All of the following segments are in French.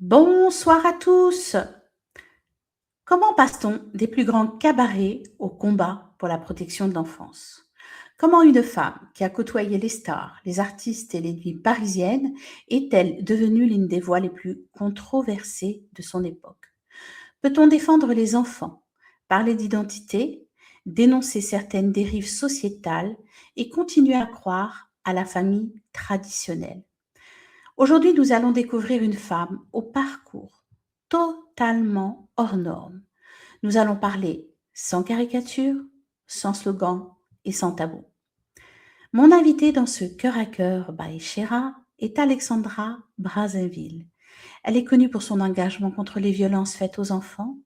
Bonsoir à tous. Comment passe-t-on des plus grands cabarets au combat pour la protection de l'enfance? Comment une femme qui a côtoyé les stars, les artistes et les nuits parisiennes est-elle devenue l'une des voix les plus controversées de son époque? Peut-on défendre les enfants, parler d'identité, dénoncer certaines dérives sociétales et continuer à croire à la famille traditionnelle? Aujourd'hui, nous allons découvrir une femme au parcours totalement hors norme. Nous allons parler sans caricature, sans slogan et sans tabou. Mon invitée dans ce Cœur à Cœur by Chéra est Alexandra Brazinville. Elle est connue pour son engagement contre les violences faites aux enfants,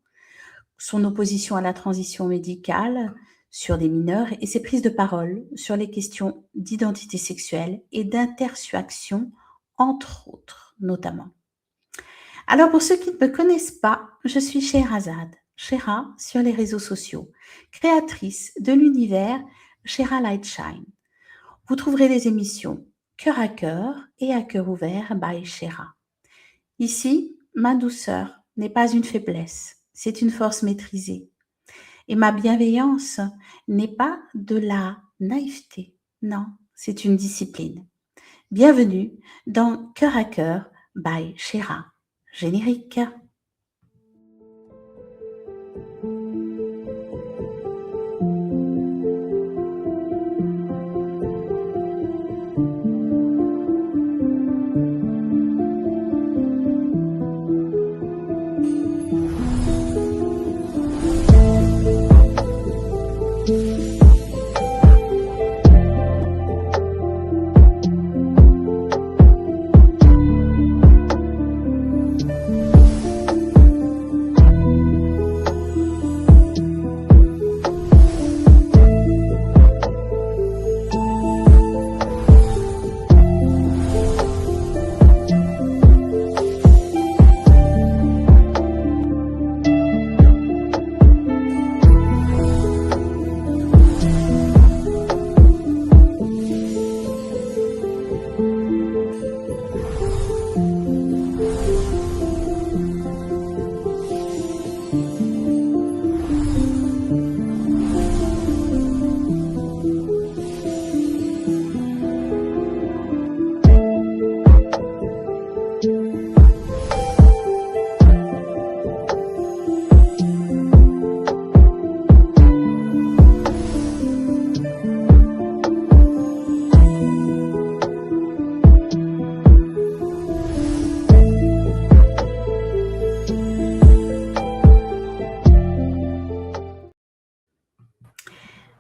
son opposition à la transition médicale sur des mineurs et ses prises de parole sur les questions d'identité sexuelle et d'intersuaction, entre autres, notamment. Alors, pour ceux qui ne me connaissent pas, je suis Scheherazade, Shera sur les réseaux sociaux, créatrice de l'univers Shera Lightshine. Vous trouverez des émissions Cœur à Cœur et à Cœur ouvert by Shera. Ici, ma douceur n'est pas une faiblesse, c'est une force maîtrisée. Et ma bienveillance n'est pas de la naïveté, non, c'est une discipline. Bienvenue dans Cœur à Cœur by Shera. Générique.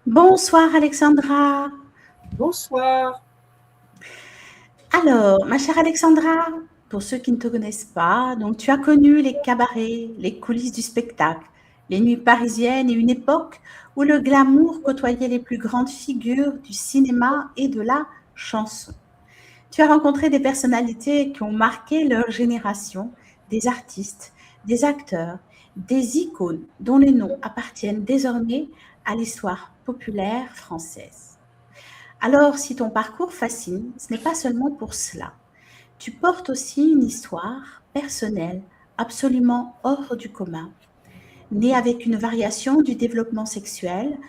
Bonsoir Alexandra. Bonsoir. Alors, ma chère Alexandra, pour ceux qui ne te connaissent pas, donc tu as connu les cabarets, les coulisses du spectacle, les nuits parisiennes et une époque où le glamour côtoyait les plus grandes figures du cinéma et de la chanson. Tu as rencontré des personnalités qui ont marqué leur génération, des artistes, des acteurs, des icônes dont les noms appartiennent désormais à l'histoire populaire française. Alors, si ton parcours fascine, ce n'est pas seulement pour cela. Tu portes aussi une histoire personnelle absolument hors du commun, née avec une variation du développement sexuel,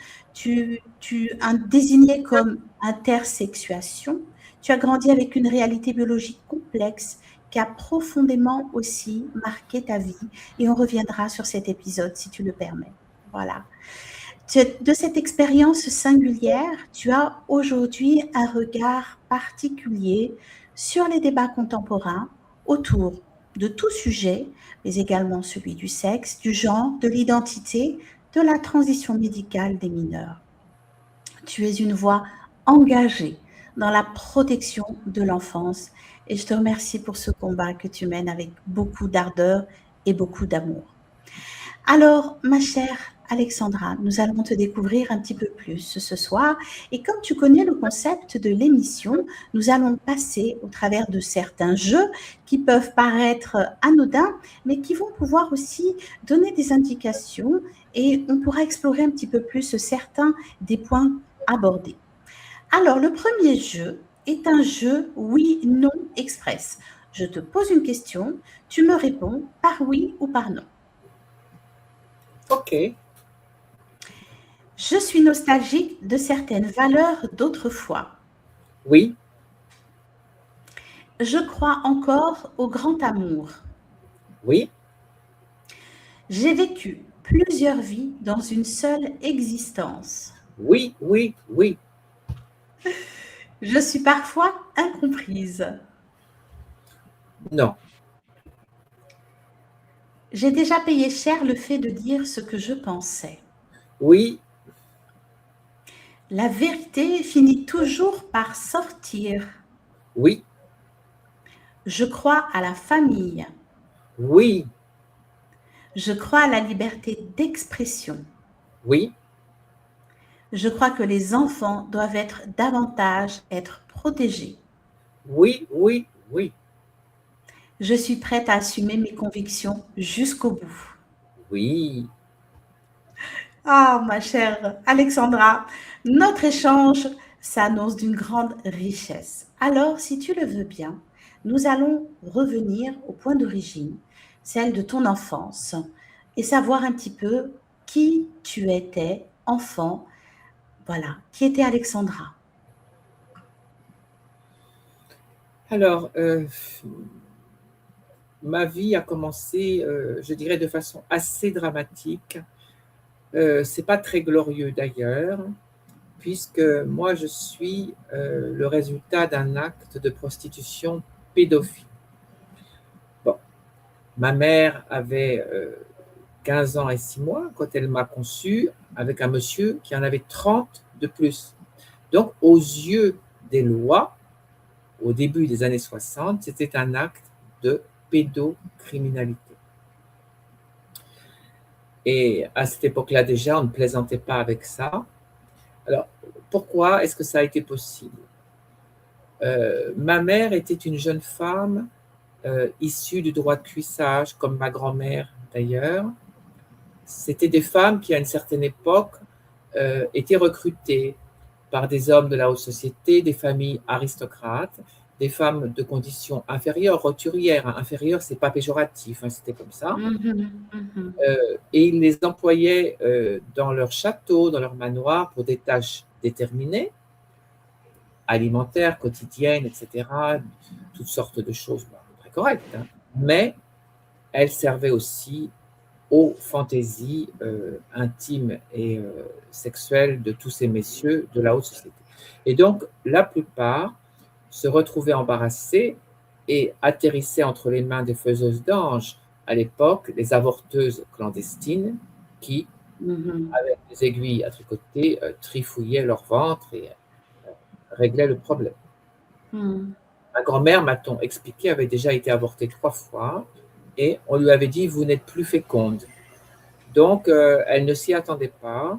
désigné comme intersexuation, tu as grandi avec une réalité biologique complexe qui a profondément aussi marqué ta vie et on reviendra sur cet épisode si tu le permets. Voilà. De cette expérience singulière, tu as aujourd'hui un regard particulier sur les débats contemporains autour de tout sujet, mais également celui du sexe, du genre, de l'identité, de la transition médicale des mineurs. Tu es une voix engagée dans la protection de l'enfance et je te remercie pour ce combat que tu mènes avec beaucoup d'ardeur et beaucoup d'amour. Alors, ma chère Alexandra, nous allons te découvrir un petit peu plus ce soir. Et comme tu connais le concept de l'émission, nous allons passer au travers de certains jeux qui peuvent paraître anodins, mais qui vont pouvoir aussi donner des indications et on pourra explorer un petit peu plus certains des points abordés. Alors, le premier jeu est un jeu oui-non express. Je te pose une question, tu me réponds par oui ou par non. Ok. Je suis nostalgique de certaines valeurs d'autrefois. Oui. Je crois encore au grand amour. Oui. J'ai vécu plusieurs vies dans une seule existence. Oui. Oui. Oui. Je suis parfois incomprise. Non. J'ai déjà payé cher le fait de dire ce que je pensais. Oui. La vérité finit toujours par sortir. Oui. Je crois à la famille. Oui. Je crois à la liberté d'expression. Oui. Je crois que les enfants doivent davantage être protégés. Oui. Oui. Oui. Je suis prête à assumer mes convictions jusqu'au bout. Oui. Ah, ma chère Alexandra, notre échange s'annonce d'une grande richesse. Alors, si tu le veux bien, nous allons revenir au point d'origine, celle de ton enfance, et savoir un petit peu qui tu étais enfant. Voilà, qui était Alexandra. Alors, ma vie a commencé, je dirais, de façon assez dramatique. C'est pas très glorieux d'ailleurs, puisque moi je suis le résultat d'un acte de prostitution pédophile. Bon, ma mère avait 15 ans et 6 mois quand elle m'a conçu avec un monsieur qui en avait 30 de plus. Donc, aux yeux des lois, au début des années 60, c'était un acte de pédocriminalité. Et à cette époque-là déjà, on ne plaisantait pas avec ça. Alors, pourquoi est-ce que ça a été possible? Ma mère était une jeune femme issue du droit de cuissage, comme ma grand-mère d'ailleurs. C'était des femmes qui, à une certaine époque, étaient recrutées par des hommes de la haute société, des familles aristocrates, des femmes de conditions inférieures, roturières. Inférieures, c'est pas péjoratif, hein, c'était comme ça. Mhm, mhm, Et ils les employaient dans leur château, dans leur manoir, pour des tâches déterminées, alimentaires, quotidiennes, etc. Toutes sortes de choses très correctes. Hein. Mais elles servaient aussi aux fantaisies intimes et sexuelles de tous ces messieurs de la haute société. Et donc, la plupart se retrouvaient embarrassés et atterrissaient entre les mains des faiseuses d'anges, à l'époque, les avorteuses clandestines, qui, mhm, avec des aiguilles à tricoter, trifouillaient leur ventre et réglaient le problème. mhm. Ma grand-mère, m'a-t-on expliqué, avait déjà été avortée 3 fois et on lui avait dit, vous n'êtes plus féconde. Donc, elle ne s'y attendait pas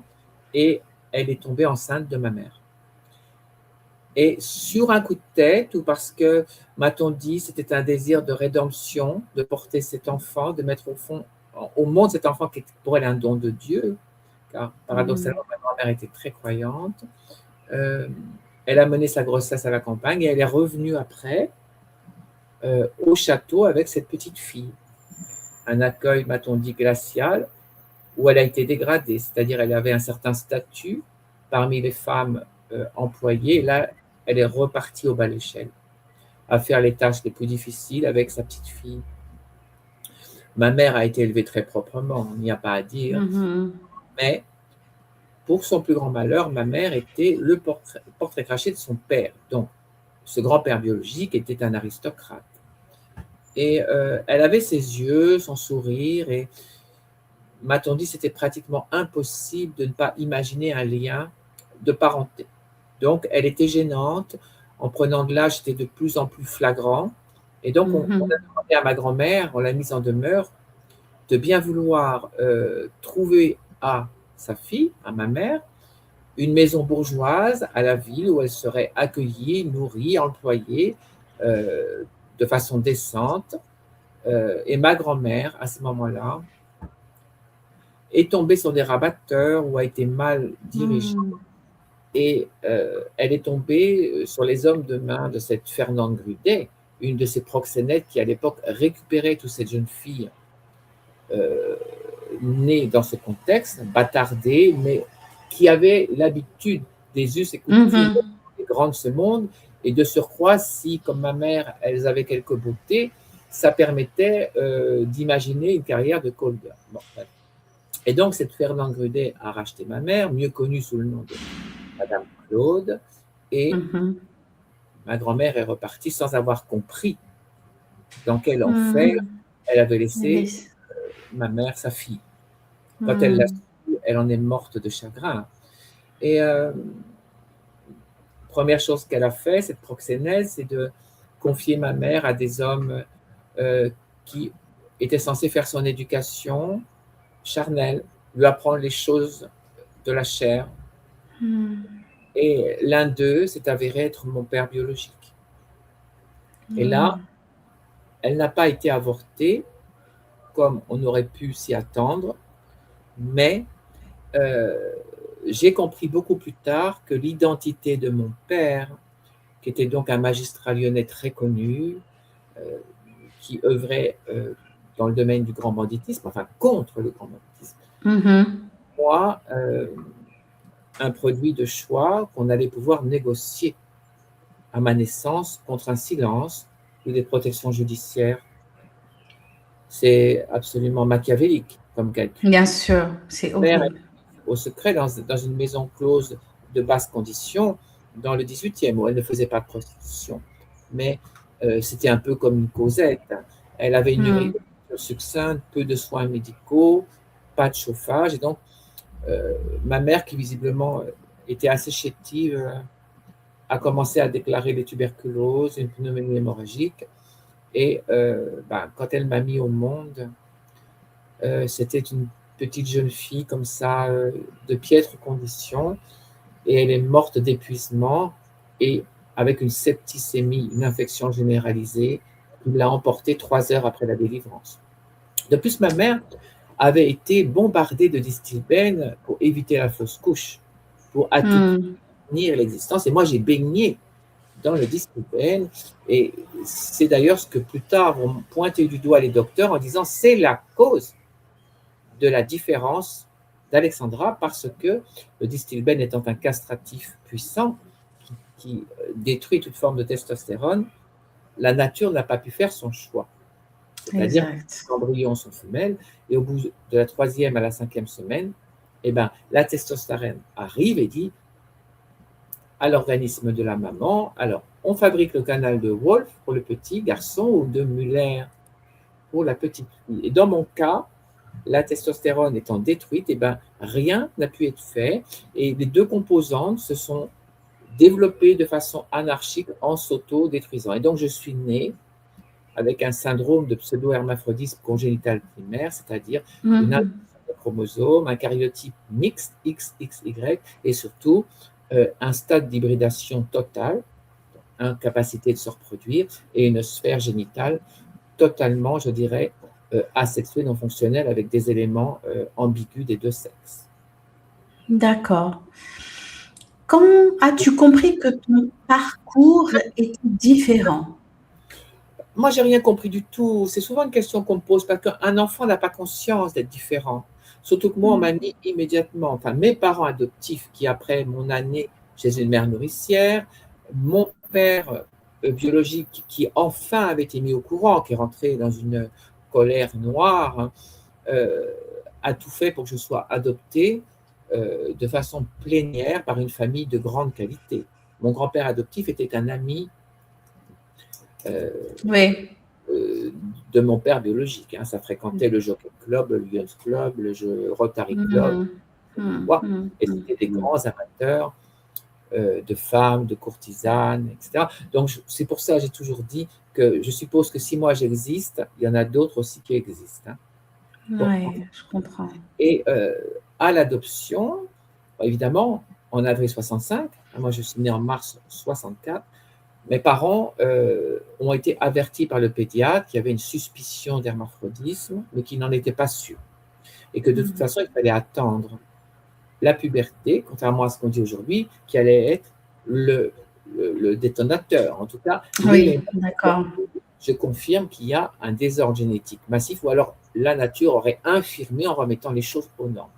et elle est tombée enceinte de ma mère. Et sur un coup de tête, ou parce que, m'a-t-on dit, c'était un désir de rédemption, de porter cet enfant, de mettre au monde cet enfant qui est pour elle un don de Dieu, car paradoxalement, ma grand-mère était très croyante. Euh, Elle a mené sa grossesse à la campagne et elle est revenue après au château avec cette petite fille. Un accueil, m'a-t-on dit, glacial, où elle a été dégradée, c'est-à-dire elle avait un certain statut parmi les femmes employées. Là, elle est repartie au bas de l'échelle, à faire les tâches les plus difficiles avec sa petite fille. Ma mère a été élevée très proprement, il n'y a pas à dire, Mhm. mais pour son plus grand malheur, ma mère était le portrait craché de son père. Donc, ce grand-père biologique était un aristocrate. Et elle avait ses yeux, son sourire, et m'a-t-on dit, c'était pratiquement impossible de ne pas imaginer un lien de parenté. Donc, elle était gênante. En prenant de l'âge, c'était de plus en plus flagrant. Et donc, on a Mhm. demandé à ma grand-mère, on l'a mise en demeure, de bien vouloir trouver à sa fille, à ma mère, une maison bourgeoise à la ville où elle serait accueillie, nourrie, employée de façon décente. Et ma grand-mère, à ce moment-là, est tombée sur des rabatteurs ou a été mal dirigée. Mhm. Et elle est tombée sur les hommes de main de cette Fernande Grudet, une de ces proxénètes qui, à l'époque, récupérait toutes ces jeunes filles nées dans ce contexte, bâtardées, mais qui avaient l'habitude des us et coutumes des grands de ce monde. Et de surcroît, si, comme ma mère, elles avaient quelques beautés, ça permettait d'imaginer une carrière de call girl. Bon, bref. Et donc, cette Fernande Grudet a racheté ma mère, mieux connue sous le nom de Madame Claude, et ma grand-mère est repartie sans avoir compris dans quel enfer elle avait laissé ma mère, sa fille. Quand elle l'a su, elle en est morte de chagrin. Et première chose qu'elle a fait, cette proxénète, c'est de confier ma mère à des hommes qui étaient censés faire son éducation charnelle, lui apprendre les choses de la chair. Et l'un d'eux s'est avéré être mon père biologique. Et là, elle n'a pas été avortée comme on aurait pu s'y attendre, mais j'ai compris beaucoup plus tard que l'identité de mon père, qui était donc un magistrat lyonnais très connu, qui œuvrait dans le domaine du grand banditisme, enfin contre le grand banditisme, moi, un produit de choix qu'on allait pouvoir négocier à ma naissance contre un silence ou des protections judiciaires. C'est absolument machiavélique comme calcul. Bien sûr, c'est horrible. Au secret dans une maison close de basse condition dans le 18e, où elle ne faisait pas de prostitution. Mais c'était un peu comme une Cosette. Elle avait une nourriture succincte, peu de soins médicaux, pas de chauffage. Et donc, ma mère, qui visiblement était assez chétive, a commencé à déclarer des tuberculoses, une pneumonie hémorragique. Et quand elle m'a mis au monde, c'était une petite jeune fille comme ça, de piètres conditions, et elle est morte d'épuisement et avec une septicémie, une infection généralisée, qui l'a emportée 3 heures après la délivrance. De plus, ma mère avait été bombardée de distilbène pour éviter la fausse couche, pour à tout tenir l'existence. Et moi, j'ai baigné dans le distilbène, et c'est d'ailleurs ce que plus tard vont pointer du doigt les docteurs en disant c'est la cause de la différence d'Alexandra, parce que le distilbène étant un castratif puissant qui détruit toute forme de testostérone, la nature n'a pas pu faire son choix. C'est-à-dire que les embryons sont femelles, et au bout de la 3e à la 5e semaine, la testostérone arrive et dit à l'organisme de la maman, alors on fabrique le canal de Wolff pour le petit garçon ou de Muller pour la petite fille. Et dans mon cas, la testostérone étant détruite, rien n'a pu être fait, et les deux composantes se sont développées de façon anarchique en s'auto-détruisant. Et donc je suis née avec un syndrome de pseudo-hermaphrodisme congénital primaire, c'est-à-dire une alternance de chromosomes, un karyotype mixte XXY, et surtout un stade d'hybridation totale, incapacité de se reproduire, et une sphère génitale totalement, je dirais, asexuée, non fonctionnelle, avec des éléments ambigus des deux sexes. D'accord. Comment as-tu compris que ton parcours était différent? Moi, j'ai rien compris du tout. C'est souvent une question qu'on me pose, parce qu'un enfant n'a pas conscience d'être différent. Surtout que moi, on m'a mis immédiatement, enfin mes parents adoptifs, qui après mon année chez une mère nourricière, mon père biologique, qui enfin avait été mis au courant, qui est rentré dans une colère noire, a tout fait pour que je sois adoptée de façon plénière par une famille de grande qualité. Mon grand-père adoptif était un ami de mon père biologique. Ça fréquentait le Jockey Club, le Lions Club, le Rotary Club, et c'était des grands amateurs de femmes, de courtisanes, etc. Donc c'est pour ça que j'ai toujours dit que je suppose que si moi j'existe, il y en a d'autres aussi qui existent. Oui, je comprends. Et à l'adoption, évidemment, en avril 65, moi je suis né en mars 64, mes parents ont été avertis par le pédiatre qu'il y avait une suspicion d'hermaphrodisme, mais qu'ils n'en étaient pas sûrs. Et que de toute façon, il fallait attendre la puberté, contrairement à ce qu'on dit aujourd'hui, qui allait être le détonateur. En tout cas, Oui, d'accord. je confirme qu'il y a un désordre génétique massif, ou alors la nature aurait infirmé en remettant les choses aux normes.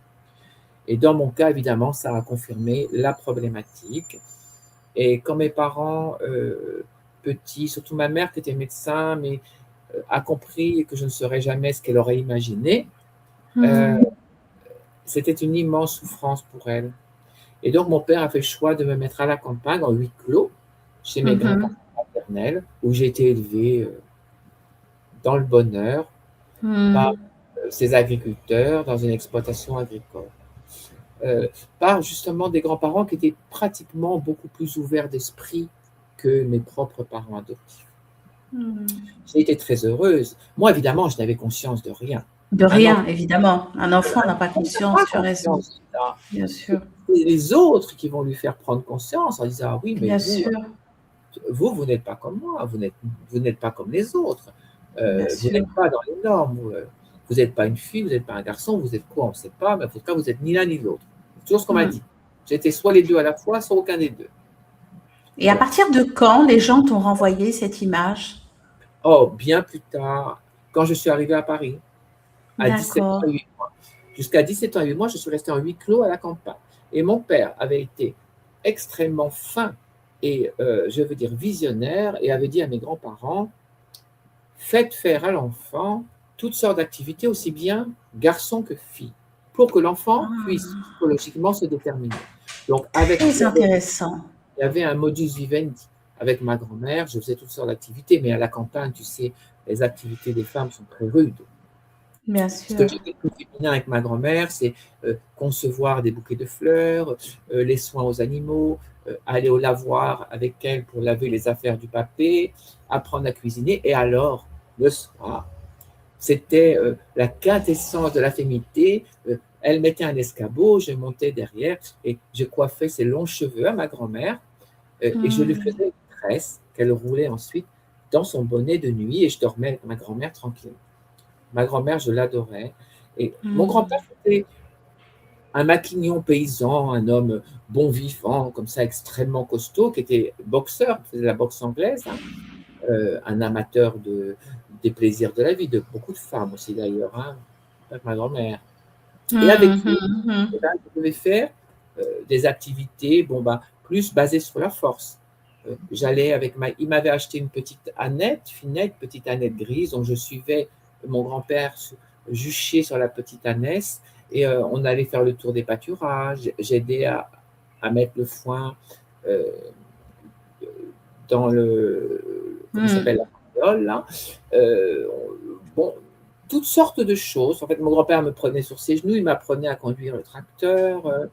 Et dans mon cas, évidemment, ça a confirmé la problématique. Et quand mes parents, petits, surtout ma mère qui était médecin, mais a compris que je ne serais jamais ce qu'elle aurait imaginé, c'était une immense souffrance pour elle. Et donc, mon père a fait le choix de me mettre à la campagne, en huis clos, chez mes grands-parents maternels, où j'ai été élevé dans le bonheur par ces agriculteurs dans une exploitation agricole. Par justement des grands-parents qui étaient pratiquement beaucoup plus ouverts d'esprit que mes propres parents adoptifs. J'ai été très heureuse. Moi, évidemment, je n'avais conscience de rien. De rien, évidemment. Un enfant n'a pas conscience, tu as raison. Bien sûr. C'est les autres qui vont lui faire prendre conscience en disant, ah oui, mais Bien sûr. vous n'êtes pas comme moi, vous n'êtes pas comme les autres, vous n'êtes pas dans les normes, vous n'êtes pas une fille, vous n'êtes pas un garçon, vous êtes quoi, on ne sait pas, mais en tout cas, vous n'êtes ni l'un ni l'autre. C'est toujours ce qu'on m'a dit. J'étais soit les deux à la fois, soit aucun des deux. Et à partir de quand les gens t'ont renvoyé cette image? Oh, bien plus tard, quand je suis arrivé à Paris, à 17 ans et 8 mois. Jusqu'à 17 ans et 8 mois, je suis resté en huis clos à la campagne. Et mon père avait été extrêmement fin et, je veux dire, visionnaire, et avait dit à mes grands-parents, faites faire à l'enfant toutes sortes d'activités, aussi bien garçon que fille, pour que l'enfant puisse psychologiquement se déterminer. Donc, Très intéressant. Il y avait un modus vivendi. Avec ma grand-mère, je faisais toutes sortes d'activités, mais à la campagne, tu sais, les activités des femmes sont très rudes. Bien sûr. Ce que j'ai fait plus féminin avec ma grand-mère, c'est concevoir des bouquets de fleurs, les soins aux animaux, aller au lavoir avec elle pour laver les affaires du papé, apprendre à cuisiner. Et alors, le soir, c'était la quintessence de la féminité. Elle mettait un escabeau, je montais derrière et je coiffais ses longs cheveux à ma grand-mère et je lui faisais une tresse qu'elle roulait ensuite dans son bonnet de nuit et je dormais avec ma grand-mère tranquille. Ma grand-mère, je l'adorais. Et mon grand-père, c'était un maquignon paysan, un homme bon vivant, comme ça, extrêmement costaud, qui était boxeur, faisait la boxe anglaise, un amateur des plaisirs de la vie, de beaucoup de femmes aussi d'ailleurs, avec ma grand-mère. Et avec lui, je devais faire des activités plus basées sur la force. J'allais avec il m'avait acheté une petite Annette, finette, petite Annette grise, dont je suivais mon grand-père jucher sur la petite Annette, et on allait faire le tour des pâturages. J'aidais à mettre le foin dans comment ça s'appelle, la fiole, là. Toutes sortes de choses. En fait, mon grand-père me prenait sur ses genoux, il m'apprenait à conduire le tracteur.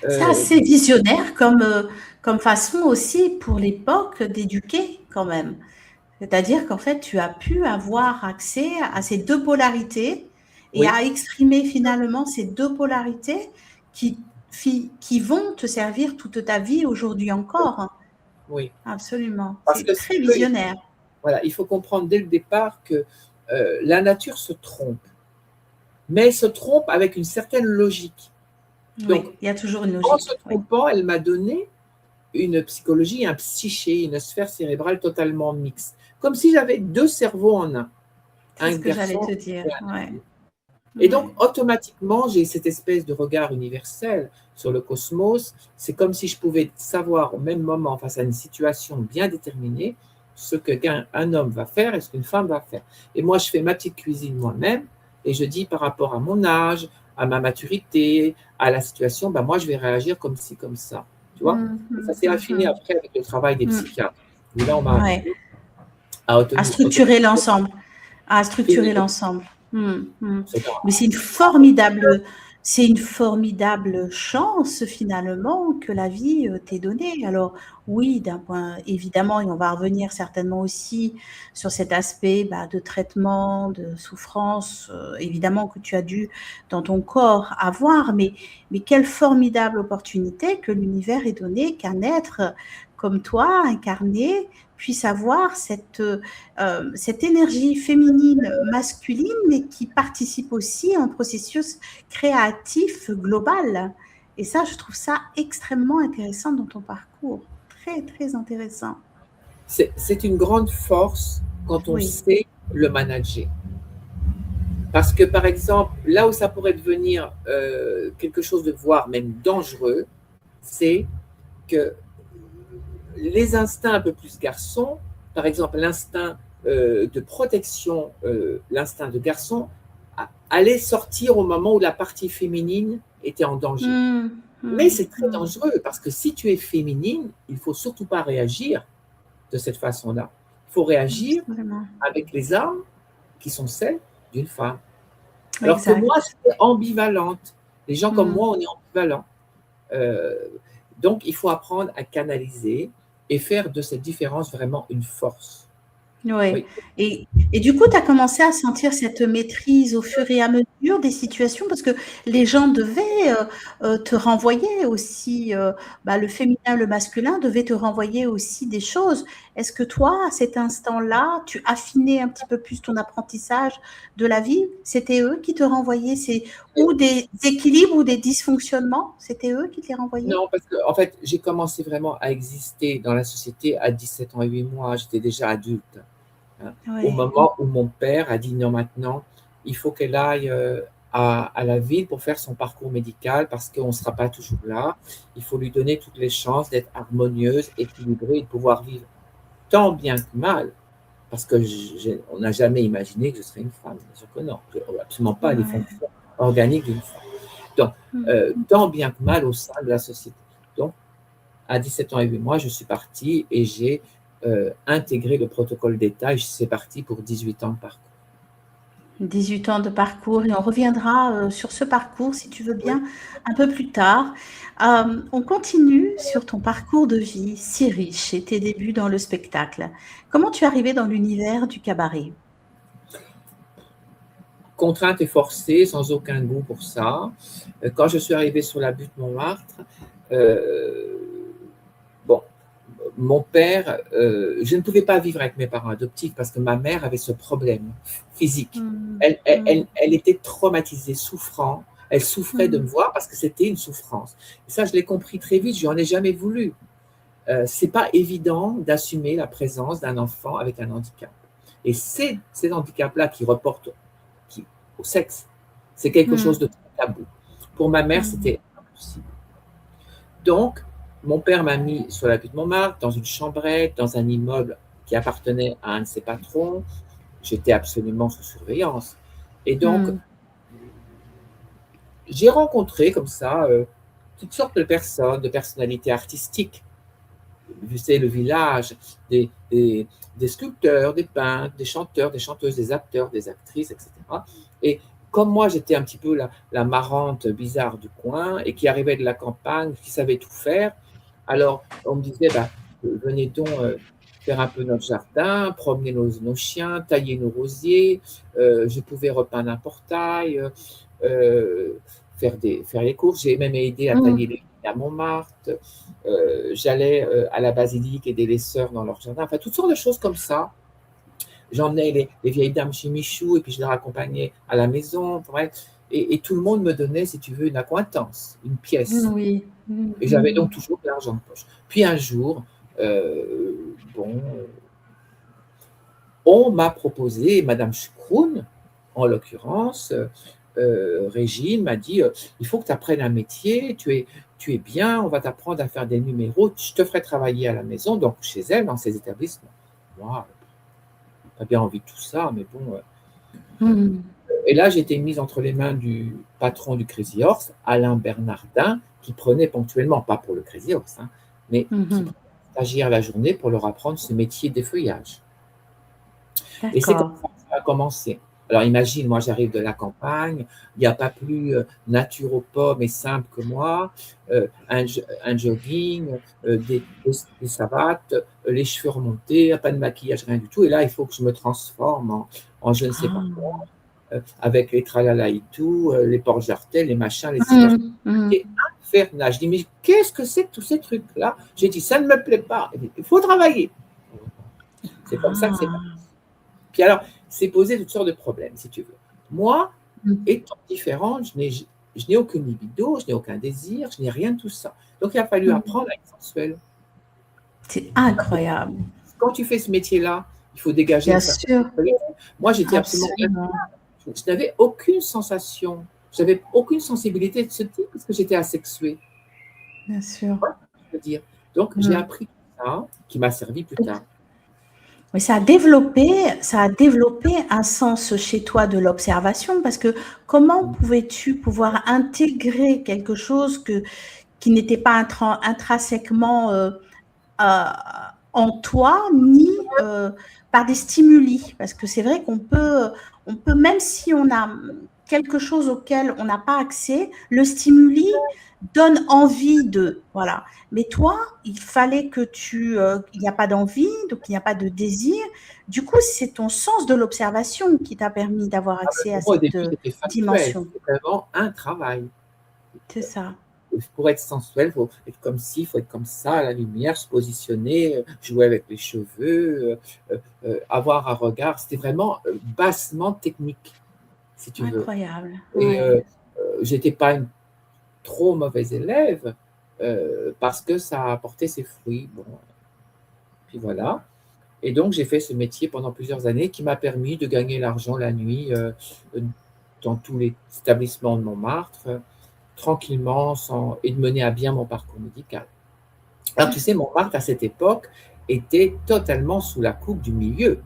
C'est assez visionnaire comme façon aussi pour l'époque d'éduquer quand même. C'est-à-dire qu'en fait, tu as pu avoir accès à ces deux polarités et à exprimer finalement ces deux polarités qui vont te servir toute ta vie aujourd'hui encore. Oui. Absolument. C'est très visionnaire. Voilà, il faut comprendre dès le départ que la nature se trompe, mais elle se trompe avec une certaine logique. Donc, il y a toujours une logique. En se trompant, elle m'a donné une psychologie, un psyché, une sphère cérébrale totalement mixte. Comme si j'avais deux cerveaux en un. C'est ce que j'allais te dire. Ouais. Et donc, automatiquement, j'ai cette espèce de regard universel sur le cosmos. C'est comme si je pouvais savoir au même moment, face à une situation bien déterminée, ce qu'un homme va faire et ce qu'une femme va faire. Et moi, je fais ma petite cuisine moi-même et je dis par rapport à mon âge, à ma maturité, à la situation, moi, je vais réagir comme ci, comme ça. Tu vois, ça s'est affiné après avec le travail des psychiatres. Et là, on m'a à structurer l'ensemble. À structurer l'ensemble. Mais c'est une formidable chance finalement que la vie t'ait donnée. Alors oui, d'un point évidemment, et on va revenir certainement aussi sur cet aspect de traitement, de souffrance, évidemment que tu as dû dans ton corps avoir, mais quelle formidable opportunité que l'univers ait donné qu'un être comme toi, incarné, puisse avoir cette énergie féminine, masculine, mais qui participe aussi à un processus créatif global. Et ça, je trouve ça extrêmement intéressant dans ton parcours. très, très intéressant. C'est une grande force quand on Oui. sait le manager. Parce que, par exemple, là où ça pourrait devenir quelque chose de voire même dangereux, c'est que les instincts un peu plus garçons, par exemple l'instinct de protection, l'instinct de garçon, allait sortir au moment où la partie féminine était en danger. Mais c'est très dangereux parce que si tu es féminine, il ne faut surtout pas réagir de cette façon-là. Il faut réagir Absolument. avec les armes qui sont celles d'une femme. Alors que moi, Exact. j'étais ambivalente. Les gens comme Mm. moi, on est ambivalents. Euh, donc, il faut apprendre à canaliser et faire de cette différence vraiment une force. Ouais. Oui. Et du coup, tu as commencé à sentir cette maîtrise au fur et à mesure des situations parce que les gens devaient te renvoyer aussi, bah, le féminin, le masculin devaient te renvoyer aussi des choses. Est-ce que toi, à cet instant-là, tu affinais un petit peu plus ton apprentissage de la vie? C'était eux qui te renvoyaient, c'est ou des équilibres ou des dysfonctionnements? C'était eux qui te les renvoyaient? Non, parce que en fait, j'ai commencé vraiment à exister dans la société à 17 ans et 8 mois. J'étais déjà adulte. Hein. Au Ouais. moment où mon père a dit non, maintenant, il faut qu'elle aille à la ville pour faire son parcours médical parce qu'on ne sera pas toujours là. Il faut lui donner toutes les chances d'être harmonieuse, équilibrée et de pouvoir vivre tant bien que mal. Parce que on n'a jamais imaginé que je serais une femme. Bien sûr que non. Absolument pas les Ouais. fonctions organiques d'une femme. Donc, Mm. tant bien que mal au sein de la société. Donc, à 17 ans et 8 mois, je suis partie et j'ai intégré le protocole d'État et c'est parti pour 18 ans de parcours. 18 ans de parcours et on reviendra sur ce parcours, si tu veux Oui. bien, un peu plus tard. On continue sur ton parcours de vie si riche et tes débuts dans le spectacle. Comment tu es arrivé dans l'univers du cabaret? Contrainte et forcée, sans aucun goût pour ça. Quand je suis arrivée sur la butte Montmartre, euh, bon, mon père, je ne pouvais pas vivre avec mes parents adoptifs parce que ma mère avait ce problème physique. Mm, Elle était traumatisée, souffrant. Elle souffrait de me mm, voir parce que c'était une souffrance. Et ça, je l'ai compris très vite, je n'en ai jamais voulu. C'est pas évident d'assumer la présence d'un enfant avec un handicap. Et c'est ces handicaps-là qui reportent au sexe. C'est quelque chose mm, de très tabou. Pour ma mère, mm, c'était impossible. Donc, mon père m'a mis sur la butte Montmartre, dans une chambrette, dans un immeuble qui appartenait à un de ses patrons. J'étais absolument sous surveillance. Et donc, mm, j'ai rencontré comme ça toutes sortes de personnes, de personnalités artistiques. C'est le village des sculpteurs, des peintres, des chanteurs, des chanteuses, des acteurs, des actrices, etc. Et comme moi, j'étais un petit peu la marrante bizarre du coin et qui arrivait de la campagne, qui savait tout faire, alors on me disait, bah, venez donc faire un peu notre jardin, promener nos chiens, tailler nos rosiers, je pouvais repeindre un portail, faire les courses. J'ai même aidé à tailler les mm, lignes à Montmartre. J'allais à la basilique aider les sœurs dans leur jardin. Enfin, toutes sortes de choses comme ça. J'emmenais les vieilles dames chez Michou et puis je les accompagnais à la maison. Bref. Et tout le monde me donnait, si tu veux, une accointance, une pièce. oui. Et j'avais Mm, donc toujours de l'argent de poche. Puis un jour, bon, on m'a proposé, Madame Chukroun, en l'occurrence, Régine m'a dit il faut que tu apprennes un métier, tu es bien, on va t'apprendre à faire des numéros, je te ferai travailler à la maison, donc chez elle, dans ses établissements. Moi, pas bien envie de tout ça, mais bon. mm, Et là, j'ai été mise entre les mains du patron du Crazy Horse, Alain Bernardin, qui prenait ponctuellement, pas pour le Crazy Horse, hein, mais qui mhm. prenait des stagiaires la journée pour leur apprendre ce métier d'effeuillage. Et c'est comme D'accord. ça que ça a commencé. Alors imagine, moi j'arrive de la campagne, il n'y a pas plus naturopathe et simple que moi, un jogging, des savates, les cheveux remontés, pas de maquillage, rien du tout. Et là, il faut que je me transforme en je ne sais pas quoi, Ah. avec les tralala et tout, les portes jartelles, les machins, les cigares. Mm, mm. C'est infernal. Je dis, mais qu'est-ce que c'est que tous ces trucs-là? J'ai dit, ça ne me plaît pas. Il faut travailler. C'est comme ça que c'est parti. Ah. Puis alors, c'est poser toutes sortes de problèmes, si tu veux. Moi, Mm, étant différente, je n'ai aucune libido, je n'ai aucun désir, je n'ai rien de tout ça. Donc, il a fallu mm. apprendre à être sensuelle. C'est incroyable. Quand tu fais ce métier-là, il faut dégager Bien une certaine sûr, sécurité. Moi, j'étais absolument absolument. je n'avais aucune sensation, j'avais aucune sensibilité de ce type parce que j'étais asexuée. Bien sûr. Je veux dire. Donc, j'ai Mm. appris tout ça, qui m'a servi plus tard. Mais ça a développé un sens chez toi de l'observation parce que comment pouvais-tu pouvoir intégrer quelque chose qui n'était pas intrinsèquement euh, en toi ni par des stimuli? Parce que c'est vrai on peut, même si on a quelque chose auquel on n'a pas accès, le stimuli donne envie de, voilà. Mais toi, il fallait il n'y a pas d'envie, donc il n'y a pas de désir. Du coup, c'est ton sens de l'observation qui t'a permis d'avoir accès à Pour moi, au cette début, c'était factuel, dimension. c'était vraiment un travail. C'est ça. Pour être sensuel, il faut être comme ci, il faut être comme ça, à la lumière, se positionner, jouer avec les cheveux, avoir un regard. C'était vraiment bassement technique, si tu veux. Incroyable. Et Ouais. j'étais pas une trop mauvaise élève parce que ça a apporté ses fruits. Bon, puis voilà. Et donc, j'ai fait ce métier pendant plusieurs années qui m'a permis de gagner l'argent la nuit dans tous les établissements de Montmartre, tranquillement, et de mener à bien mon parcours médical. Alors, tu sais, Montmartre, à cette époque, était totalement sous la coupe du milieu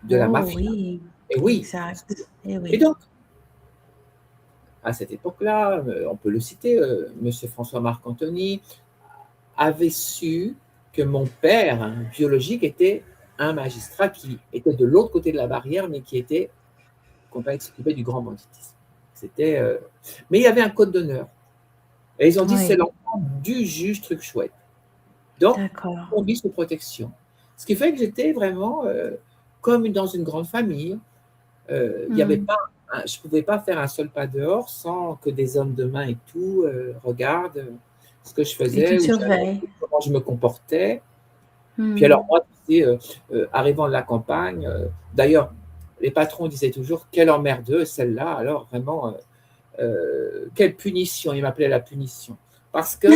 de la Oh mafia. oui, Et oui. exact. Et Et oui. donc, à cette époque-là, on peut le citer, Monsieur François-Marc Antony avait su que mon père biologique était un magistrat qui était de l'autre côté de la barrière, mais qui s'occupait du grand banditisme. C'était, mais il y avait un code d'honneur. Et ils ont dit, c'est Oui, l'enfant du juge truc chouette. Donc, d'accord. on vit sous protection. Ce qui fait que j'étais vraiment comme dans une grande famille. Il y avait Hmm. pas, je ne pouvais pas faire un seul pas dehors sans que des hommes de main et tout regardent ce que je Et tu faisais, te où j'allais, surveilles. comment je me comportais. Puis alors, Hmm. moi, tu sais, arrivant de la campagne, d'ailleurs, les patrons disaient toujours, quelle emmerdeuse celle-là, alors vraiment, quelle punition, ils m'appelaient la punition. Parce que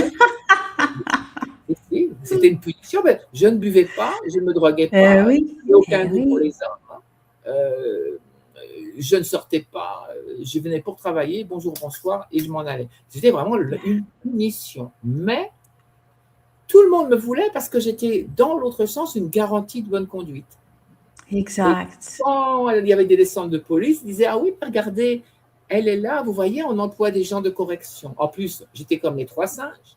c'était une punition, mais je ne buvais pas, je ne me droguais pas, Oui, je n'avais aucun goût pour les oui. hommes. Euh, je ne sortais pas, je venais pour travailler, bonjour, bonsoir, et je m'en allais. C'était vraiment une punition. Mais tout le monde me voulait parce que j'étais, dans l'autre sens, une garantie de bonne conduite. Et Exact. quand il y avait des descentes de police, ils disaient, ah oui, regardez, elle est là, vous voyez, on emploie des gens de correction. En plus, j'étais comme les trois singes.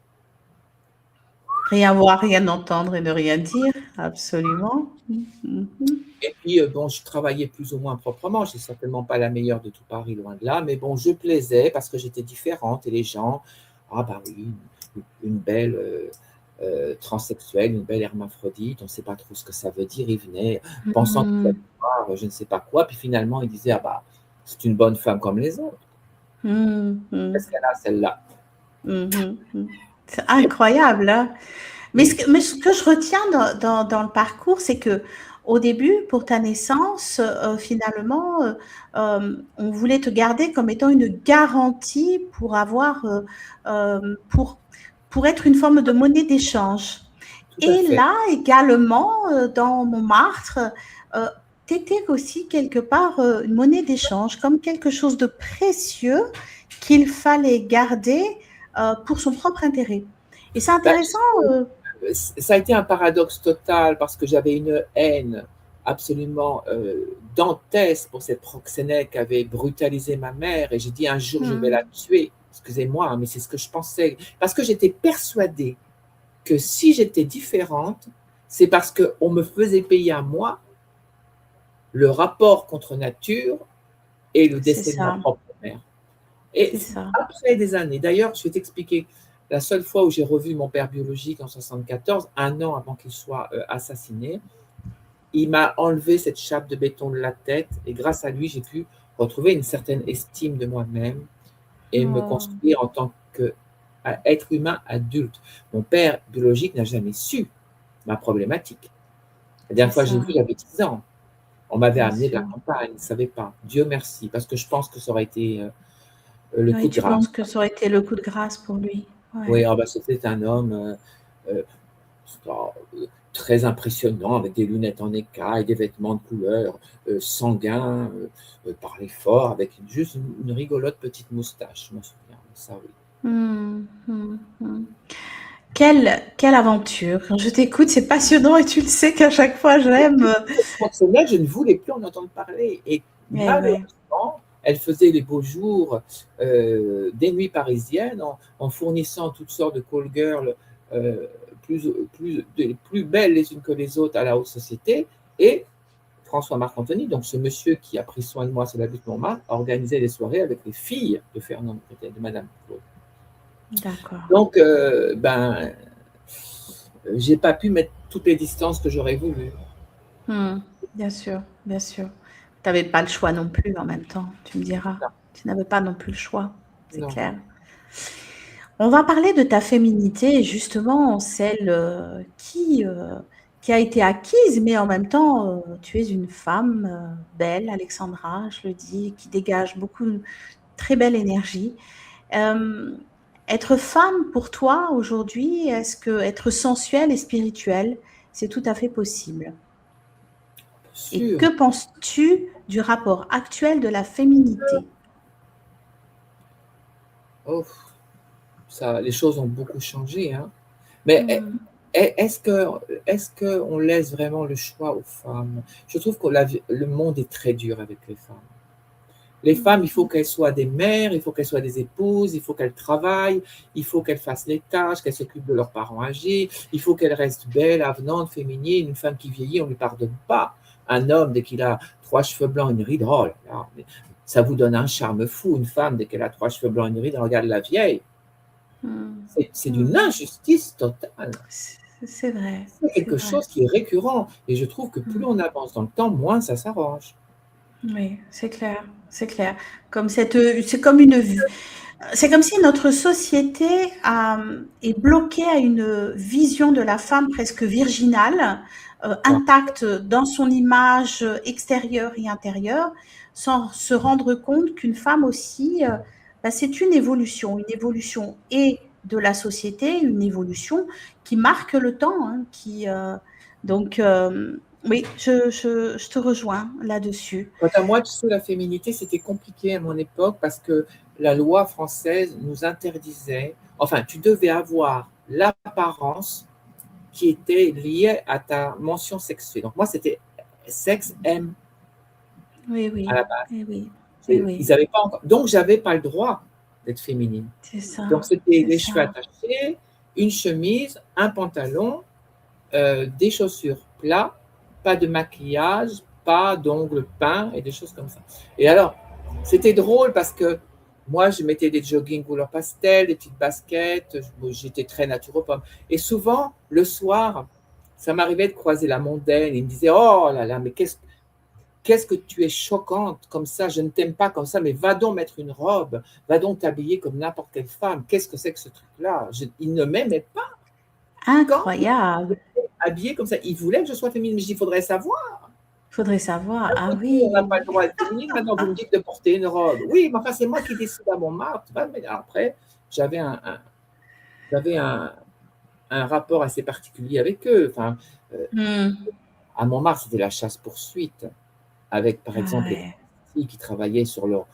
Rien voir, rien entendre et ne rien dire. Absolument. Mhm. Et puis, bon, je travaillais plus ou moins proprement. Je n'étais certainement pas la meilleure de tout Paris, loin de là. Mais bon, je plaisais parce que j'étais différente. Et les gens, ah bah oui, une belle transsexuelle, une belle hermaphrodite, on ne sait pas trop ce que ça veut dire. Ils venaient pensant qu'ils allaient Mhm. voir je ne sais pas quoi. Puis finalement, ils disaient, ah bah, c'est une bonne femme comme les autres. Qu'est-ce Mhm. qu'elle a, celle-là? Mhm. C'est incroyable, hein. Mais ce que je retiens dans le parcours, c'est que au début, pour ta naissance, finalement, on voulait te garder comme étant une garantie pour avoir, pour être une forme de monnaie d'échange. Tout à Et fait. là, également, dans Montmartre, tu étais aussi quelque part une monnaie d'échange, comme quelque chose de précieux qu'il fallait garder pour son propre intérêt. Et c'est Ben, intéressant. euh, ça a été un paradoxe total parce que j'avais une haine absolument dantesque pour cette proxénète qui avait brutalisé ma mère et j'ai dit un jour je vais la hmm, tuer. Excusez-moi, hein, mais c'est ce que je pensais. Parce que j'étais persuadée que si j'étais différente, c'est parce qu'on me faisait payer à moi le rapport contre nature et le c'est décès de ma ça, propre mère. Et c'est ça. après des années, d'ailleurs, je vais t'expliquer, la seule fois où j'ai revu mon père biologique en 74, un an avant qu'il soit assassiné, il m'a enlevé cette chape de béton de la tête et grâce à lui, j'ai pu retrouver une certaine estime de moi-même et me Oh, construire en tant qu'être humain adulte. Mon père biologique n'a jamais su ma problématique. La c'est dernière fois que j'ai vu, ça, j'avais 10 ans. On m'avait bien amené de la sûr. campagne, je ne savais pas. Dieu merci, parce que je pense que ça aurait été le coup Oui, de tu penses grâce. que ça aurait été le coup de grâce pour lui. Oui, Ouais. ah bah, c'était un homme très impressionnant, avec des lunettes en écaille, des vêtements de couleur sanguin, parlait fort, avec juste une rigolote petite moustache, je m'en souviens de ça, oui. Quelle aventure. Quand je t'écoute, c'est passionnant et tu le sais qu'à chaque fois, j'aime. Fonctionnaire, je ne voulais plus en entendre parler. Et Eh ouais. malheureusement, elle faisait les beaux jours des nuits parisiennes en fournissant toutes sortes de call girls plus belles les unes que les autres à la haute société. Et François Marc-Anthony, donc ce monsieur qui a pris soin de moi sur la butte Montmartre, a organisé des soirées avec les filles de Fernand, de Madame Claude. D'accord. Donc, j'ai pas pu mettre toutes les distances que j'aurais voulu. Bien sûr, bien sûr. Tu n'avais pas le choix non plus en même temps, tu me diras. Non, Tu n'avais pas non plus le choix, c'est non. clair. On va parler de ta féminité, justement, celle qui a été acquise, mais en même temps, tu es une femme belle, Alexandra, je le dis, qui dégage beaucoup de très belle énergie. Être femme pour toi aujourd'hui, est-ce que être sensuelle et spirituelle, c'est tout à fait possible? Et Sûr. que penses-tu du rapport actuel de la féminité? Oh, ça, les choses ont beaucoup changé, hein. Mais Hmm. est-ce qu'on laisse vraiment le choix aux femmes? Je trouve que le monde est très dur avec les femmes. Les femmes, il faut qu'elles soient des mères, il faut qu'elles soient des épouses, il faut qu'elles travaillent, il faut qu'elles fassent les tâches, qu'elles s'occupent de leurs parents âgés, il faut qu'elles restent belles, avenantes, féminines. Une femme qui vieillit, on ne lui pardonne pas. Un homme, dès qu'il a 3 cheveux blancs, une ride, oh là là, mais ça vous donne un charme fou. Une femme, dès qu'elle a 3 cheveux blancs, une ride, regarde la vieille. Hmm. C'est d'une Hmm. injustice totale. C'est vrai, C'est c'est quelque vrai. chose qui est récurrent. Et je trouve que plus Hmm. on avance dans le temps, moins ça s'arrange. Oui, c'est clair, c'est clair. Comme c'est comme une, c'est comme si notre société est bloquée à une vision de la femme presque virginale, intacte dans son image extérieure et intérieure, sans se rendre compte qu'une femme aussi, bah, c'est une évolution et de la société, une évolution qui marque le temps, hein, donc oui, je te rejoins là-dessus. Quant à moi, tu sais, la féminité, c'était compliqué à mon époque parce que la loi française nous interdisait, enfin, tu devais avoir l'apparence qui était liée à ta mention sexuelle. Donc moi, c'était sexe M Oui, à la oui, base. oui, oui, oui, oui, Ils avaient pas encore... Donc, j'avais pas le droit d'être féminine. c'est Donc, ça, c'était c'est les cheveux ça. attachés, une chemise, un pantalon, des chaussures plats, pas de maquillage, pas d'ongles peints et des choses comme ça. Et alors, c'était drôle parce que moi, je mettais des joggings couleur pastel, des petites baskets, j'étais très naturopathe. Et souvent, le soir, ça m'arrivait de croiser la mondaine. Il me disait, oh là là, mais qu'est-ce que tu es choquante comme ça, je ne t'aime pas comme ça, mais va donc mettre une robe, va donc t'habiller comme n'importe quelle femme. Qu'est-ce que c'est que ce truc-là? Il ne m'aimait pas quand Incroyable. habillée comme ça. Il voulait que je sois féminine, mais je dis, il faudrait savoir. Faudrait savoir. Ah On n'a pas oui. le droit d'être féminine, maintenant vous me dites de porter une robe. Oui, mais enfin, c'est moi qui décide à Montmartre. Mais après, j'avais j'avais un rapport assez particulier avec eux. Enfin, euh, Hmm. à Montmartre, c'était la chasse-poursuite, avec par Ah exemple les ouais. filles qui travaillaient sur leur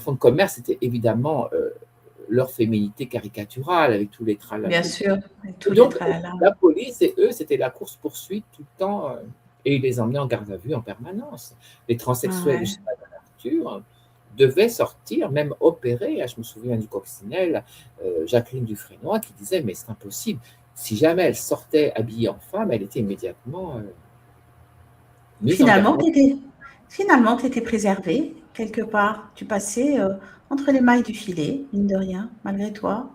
fonds de commerce, c'était évidemment leur féminité caricaturale, avec tous les Bien tralala. sûr, avec Et tous les donc, tralala. la police et eux, c'était la course-poursuite tout le temps. Et ils les emmenaient en garde à vue en permanence. Les Ah transsexuels de ouais. chez Madame Arthur devaient sortir, même opérer. Je me souviens du coccinelle, Jacqueline Dufresnoy, qui disait, mais c'est impossible. Si jamais elle sortait habillée en femme, elle était immédiatement mise en Finalement, garde à tu vue. étais, finalement, tu étais préservée quelque part. Tu passais entre les mailles du filet, mine de rien, malgré toi.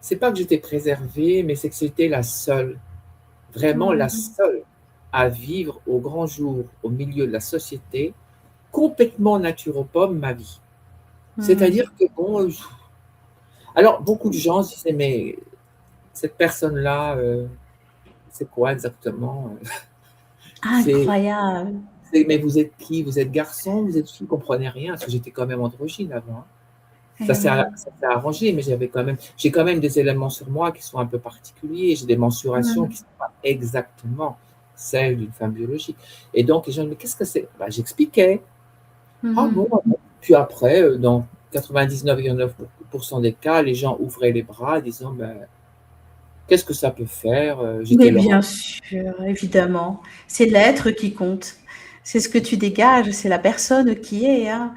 C'est pas que j'étais préservée, mais c'est que j'étais la seule, vraiment la Hmm. seule à vivre au grand jour, au milieu de la société, complètement naturophobe ma vie. Hmm. C'est-à-dire que, bon, alors beaucoup de gens se disaient, mais cette personne-là, c'est quoi exactement? c'est, Incroyable. mais vous êtes qui? Vous êtes garçon? Vous êtes fille? Je ne comprenais rien, parce que j'étais quand même androgyne avant, hein. Eh oui. Ça s'est arrangé, mais j'ai quand même des éléments sur moi qui sont un peu particuliers. J'ai des mensurations qui Mhm. ne sont pas exactement celles d'une femme biologique. Et donc, les gens me disent, qu'est-ce que c'est? Ben, j'expliquais. Ah bon, Mhm. ah bon. Puis après, dans 99,9% des cas, les gens ouvraient les bras, disant, ben, qu'est-ce que ça peut faire? J'étais Mais leur bien sûr, évidemment. C'est l'être qui compte. C'est ce que tu dégages, c'est la personne qui est, hein.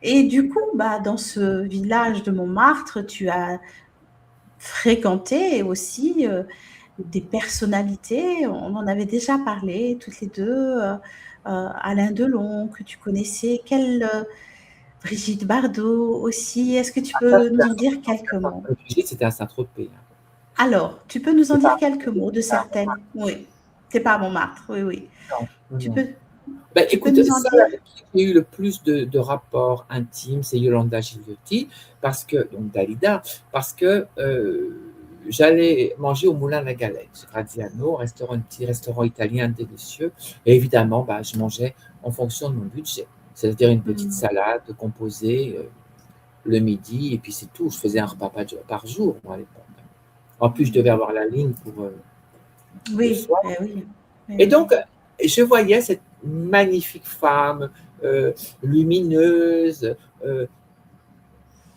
Et du coup, bah, dans ce village de Montmartre, tu as fréquenté aussi des personnalités. On en avait déjà parlé toutes les deux. Alain Delon, que tu connaissais. Brigitte Bardot aussi. Est-ce que tu peux nous en dire quelques mots? C'était à Saint-Tropez. Hein. Alors, tu peux nous en C'est dire pas, quelques mots de c'est pas certaines? Oui, c'est pas à Montmartre, oui, oui. non, non, Tu non. peux, Ben, tu peux écoute, nous en celle dire? avec qui j'ai eu le plus de rapports intimes, c'est Yolanda Gigliotti, donc Dalida, parce que j'allais manger au Moulin à la Galette, chez Graziano, un petit restaurant italien délicieux. Et évidemment, ben, je mangeais en fonction de mon budget, c'est-à-dire une petite Hmm. salade composée le midi, et puis c'est tout. Je faisais un repas par jour, moi, à l'époque. En plus, je devais avoir la ligne pour le Oui, soir. oui, Et oui. donc, je voyais cette magnifique femme euh, lumineuse, euh,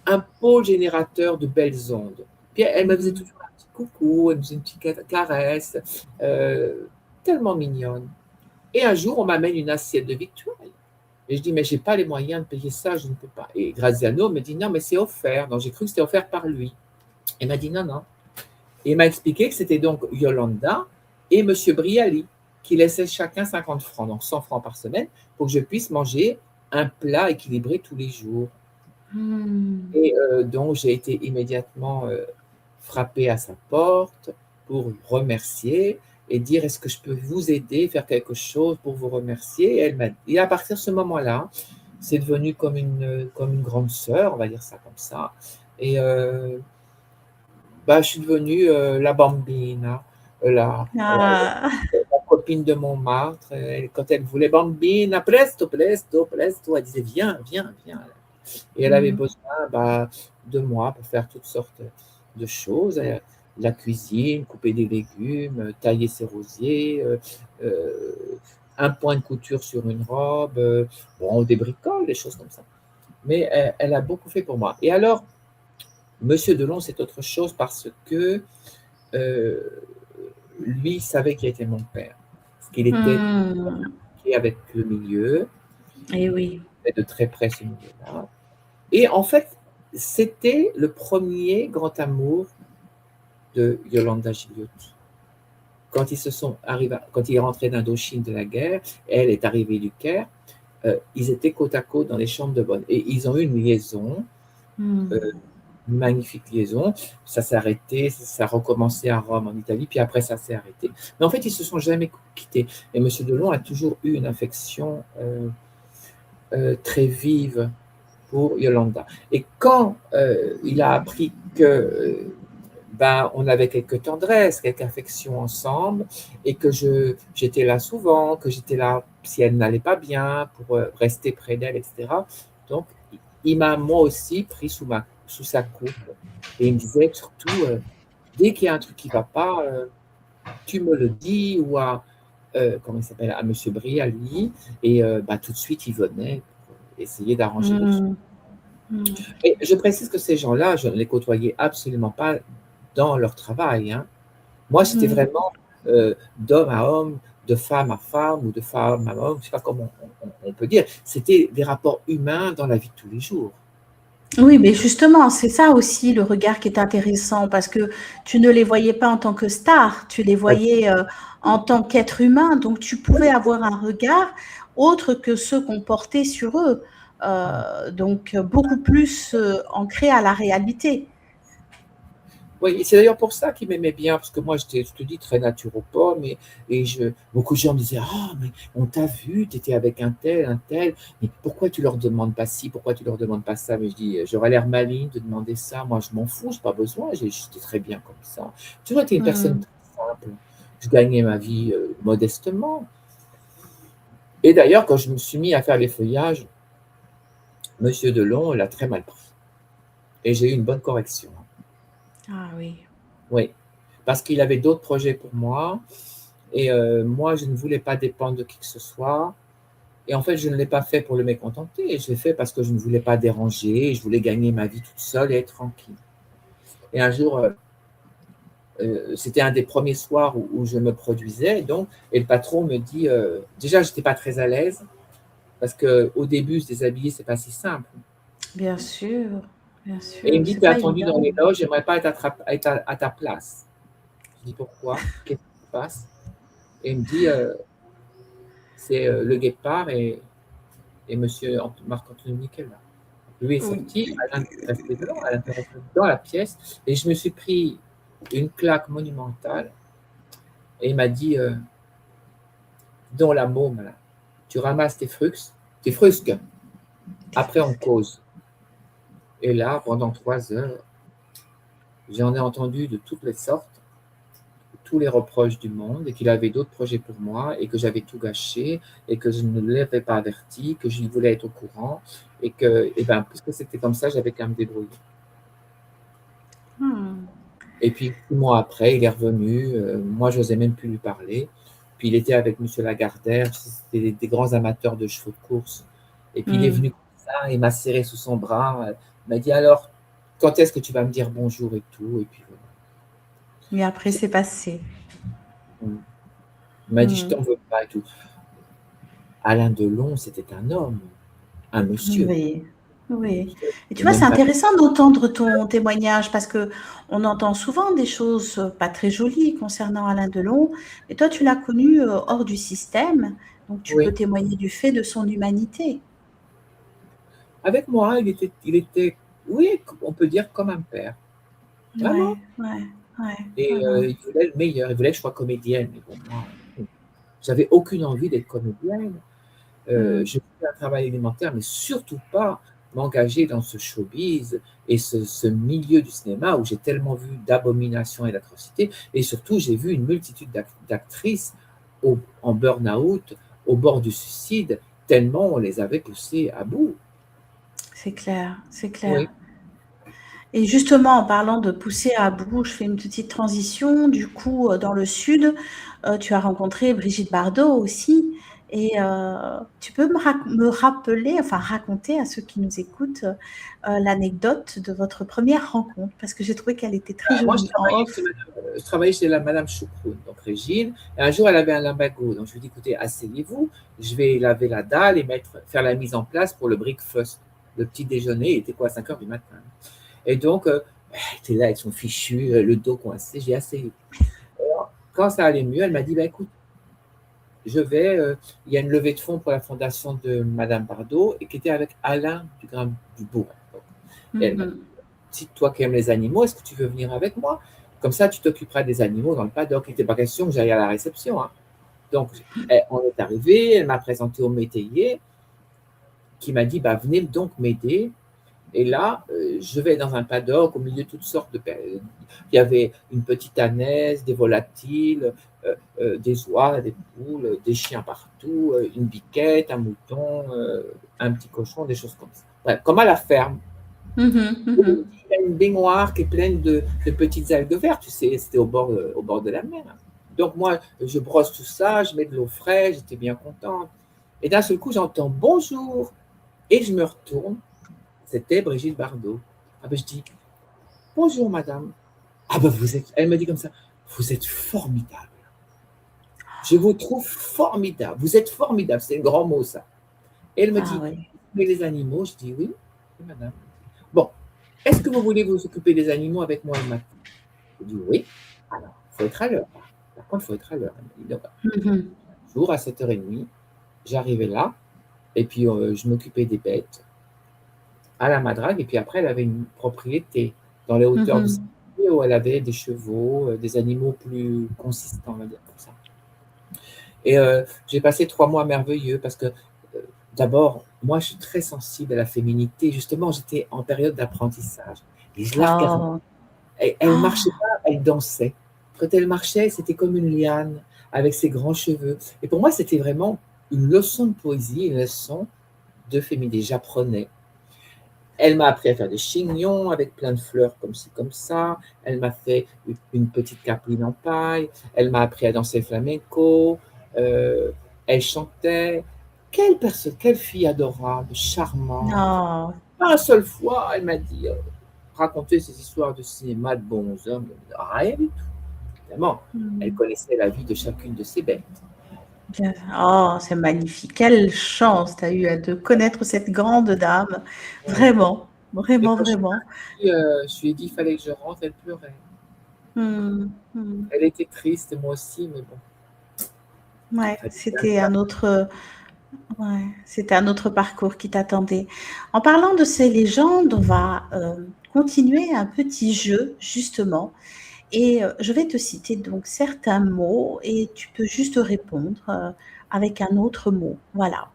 un pôle générateur de belles ondes. Puis elle me faisait Mhm. toujours un petit coucou, elle me faisait une petite caresse, euh, tellement mignonne. Et un jour, on m'amène une assiette de victuailles. Et je dis, mais je n'ai pas les moyens de payer ça, je ne peux pas. Et Graziano me dit, non, mais c'est offert. Donc j'ai cru que c'était offert par lui. Il m'a dit, non, non. Et il m'a expliqué que c'était donc Yolanda et Monsieur Brialy qui laissaient chacun 50 francs, donc 100 francs par semaine, pour que je puisse manger un plat équilibré tous les jours. Hmm. Et donc, j'ai été immédiatement frappé à sa porte pour remercier et dire est-ce que je peux vous aider, faire quelque chose pour vous remercier. Et à partir de ce moment-là, c'est devenu comme une grande sœur, on va dire ça comme ça. Et bah, je suis devenue la bambina, Ah. la copine de Montmartre. Quand elle voulait bambina, presto, presto, presto, elle disait viens, viens, viens. Et elle avait Hmm. besoin bah, de moi pour faire toutes sortes de choses. La cuisine, couper des légumes, tailler ses rosiers, un point de couture sur une robe, bon, des bricoles, des choses comme ça. Mais elle a beaucoup fait pour moi. Et alors, Monsieur Delon, c'est autre chose parce que euh, lui savait qui était mon père. Parce qu'il était Hmm. avec le milieu, Eh oui. de très près ce milieu-là. Et en fait, c'était le premier grand amour de Yolanda Gigliotti. Quand il est rentré d'Indochine de la guerre, elle est arrivée du Caire, ils étaient côte à côte dans les chambres de bonne. Et ils ont eu une liaison, euh, Hmm. une magnifique liaison. Ça s'est arrêté, ça a recommencé à Rome, en Italie, puis après ça s'est arrêté. Mais en fait, ils se sont jamais quittés. Et M. Delon a toujours eu une affection très vive pour Yolanda. Et quand il a appris que ben, on avait quelques tendresses, quelques affections ensemble, et que j'étais là souvent, que j'étais là si elle n'allait pas bien, pour rester près d'elle, etc. Donc, il m'a moi aussi pris sous sa coupe. Et il me disait surtout, dès qu'il y a un truc qui ne va pas, tu me le dis, ou à, comment il s'appelle, à M. Brialy, et bah, tout de suite, il venait pour essayer d'arranger les choses. Hmm. Hmm. Et je précise que ces gens-là, je ne les côtoyais absolument pas dans leur travail. Hein. Moi, c'était Hmm. vraiment d'homme à homme, de femme à femme ou de femme à homme, je ne sais pas comment on peut dire. C'était des rapports humains dans la vie de tous les jours. Oui, mais justement, c'est ça aussi le regard qui est intéressant parce que tu ne les voyais pas en tant que stars, tu les Ouais. voyais en tant qu'être humain, donc tu pouvais avoir un regard autre que ceux qu'on portait sur eux, donc beaucoup plus ancré à la réalité. Oui, c'est d'ailleurs pour ça qu'ils m'aimaient bien, parce que moi, j'étais, je te dis, très naturopathe, beaucoup de gens me disaient, ah, mais on t'a vu, tu étais avec un tel, mais pourquoi tu leur demandes pas ci, pourquoi tu leur demandes pas ça? Mais je dis, j'aurais l'air maligne de demander ça, moi, je m'en fous, j'ai pas besoin, j'étais très bien comme ça. Tu vois, tu es une personne Hmm. très simple, je gagnais ma vie modestement. Et d'ailleurs, quand je me suis mis à faire les feuillages, Monsieur Delon l'a très mal pris. Et j'ai eu une bonne correction. Ah oui. Oui, parce qu'il avait d'autres projets pour moi. Et moi, je ne voulais pas dépendre de qui que ce soit. Et en fait, je ne l'ai pas fait pour le mécontenter. Je l'ai fait parce que je ne voulais pas déranger. Je voulais gagner ma vie toute seule et être tranquille. Et un jour, c'était un des premiers soirs où je me produisais. Donc, et le patron me dit, déjà, je n'étais pas très à l'aise parce qu'au début, se déshabiller, ce n'est pas si simple. Bien sûr, Et il me dit, c'est tu es pas attendu évident. dans les loges, j'aimerais pas être à ta place. Je dis, pourquoi? Qu'est-ce qui se passe? Et il me dit, c'est le guépard et monsieur Marc-Antoine Michel. Lui est Oui. sorti, Alain est resté dans la pièce, et je me suis pris une claque monumentale, et il m'a dit, dans la môme, là, tu ramasses tes frusques, après on cause. Et là, pendant 3 heures, j'en ai entendu de toutes les sortes, tous les reproches du monde, et qu'il avait d'autres projets pour moi, et que j'avais tout gâché, et que je ne l'avais pas averti, que je voulais être au courant, et que, et ben, puisque c'était comme ça, j'avais qu'à me débrouiller. Hmm. Et puis, 6 mois après, il est revenu. Moi, je n'osais même plus lui parler. Puis, il était avec Monsieur Lagardère. C'était des grands amateurs de chevaux de course. Et puis, il est Hmm. venu comme ça. Il m'a serré sous son bras. Il m'a dit, alors, quand est-ce que tu vas me dire bonjour et tout? Et puis, voilà. Mais après, c'est passé. Il m'a dit, je Hmm. t'en veux pas et tout. Alain Delon, c'était un homme, un monsieur. Oui, oui. Et tu Et vois, c'est même pas. intéressant d'entendre ton témoignage parce que on entend souvent des choses pas très jolies concernant Alain Delon. Et toi, tu l'as connu hors du système, donc tu peux Oui. témoigner du fait de son humanité. Avec moi, il était, oui, on peut dire comme un père. Vraiment. Ouais, ouais, ouais. Et Mhm. il voulait le meilleur. Il voulait que je sois comédienne. Mais bon, moi, j'avais aucune envie d'être comédienne. Mm. Je voulais un travail alimentaire, mais surtout pas m'engager dans ce showbiz et ce milieu du cinéma où j'ai tellement vu d'abominations et d'atrocités. Et surtout, j'ai vu une multitude d'actrices en burn-out, au bord du suicide, tellement on les avait poussées à bout. C'est clair, c'est Oui, clair. Et justement, en parlant de pousser à bout, je fais une petite transition. Du coup, dans le sud, tu as rencontré Brigitte Bardot aussi. Et tu peux me rappeler, enfin raconter à ceux qui nous écoutent, l'anecdote de votre première rencontre, parce que j'ai trouvé qu'elle était très moi, je jolie en travaillais chez, off. je travaillais chez la Madame Choucroune, donc Régine, et un jour, elle avait un lumbago. Donc, je lui dis, écoutez, asseyez-vous, je vais laver la dalle et faire la mise en place pour le breakfast, le petit déjeuner. Il était quoi, à 5 heures du matin. Et donc, elle était là avec son fichu, le dos coincé, j'ai essayé. Alors, quand ça allait mieux, elle m'a dit, bah, écoute, il y a une levée de fonds pour la fondation de Madame Bardot, et qui était avec Alain Dubourg. Et elle m'a dit, Mhm. si toi qui aimes les animaux, est-ce que tu veux venir avec moi? Comme ça, tu t'occuperas des animaux dans le paddock. Il n'était pas question que j'aille à la réception. Hein. Donc, on est arrivé, elle m'a présenté au métayer, qui m'a dit, bah, venez donc m'aider. Et là, je vais dans un paddock au milieu de toutes sortes de. Il y avait une petite ânaise, des volatiles, des oies, des poules, des chiens partout, une biquette, un mouton, un petit cochon, des choses comme ça. Bref, comme à la ferme. Mhm, Il mhm. y a une baignoire qui est pleine de petites algues vertes, tu sais, c'était au bord de la mer. Donc moi, je brosse tout ça, je mets de l'eau fraîche, j'étais bien contente. Et d'un seul coup, j'entends bonjour. Et je me retourne, c'était Brigitte Bardot. Ah ben, je dis, bonjour madame. Ah ben elle me dit comme ça, vous êtes formidable. Je vous trouve formidable. Vous êtes formidable, c'est un grand mot ça. Et elle me Ah dit, oui. mais les animaux, je dis oui, oui, madame. Bon, est-ce que vous voulez vous occuper des animaux avec moi le matin? Je dis oui. Alors, il faut être à l'heure. Par contre, il faut être à l'heure. Donc, Mhm. jour à 7h30, j'arrivais là, et puis je m'occupais des bêtes à la madrague, et puis après, elle avait une propriété dans les hauteurs de Mhm. Saint-Denis où elle avait des chevaux, des animaux plus consistants, on va dire comme ça. Et j'ai passé 3 mois merveilleux parce que d'abord, moi, je suis très sensible à la féminité. Justement, j'étais en période d'apprentissage. Et je la regardais. Oh. Elle marchait Ah. pas, elle dansait. Quand elle marchait, c'était comme une liane avec ses grands cheveux. Et pour moi, c'était vraiment une leçon de poésie, une leçon de féminité. J'apprenais. Elle m'a appris à faire des chignons avec plein de fleurs comme ci, comme ça. Elle m'a fait une petite capeline en paille. Elle m'a appris à danser flamenco. Euh, Elle chantait. Quelle fille adorable, charmante. Oh, Pas une seule fois, elle m'a dit raconter ces histoires de cinéma de bons hommes. Rien du tout. Évidemment, elle hmm, connaissait la vie de chacune de ses bêtes. oh, c'est magnifique. Quelle chance tu as eu de connaître cette grande dame. Ouais. Vraiment, Et vraiment, quand vraiment. je lui ai dit qu'il fallait que je rentre, elle pleurait. Hmm, hmm. Elle était triste, et moi aussi, mais bon, il Ouais, fallait bien ça. ouais, c'était un autre parcours qui t'attendait. En parlant de ces légendes, on va continuer un petit jeu, justement. Et je vais te citer donc certains mots et tu peux juste répondre avec un autre mot. Voilà.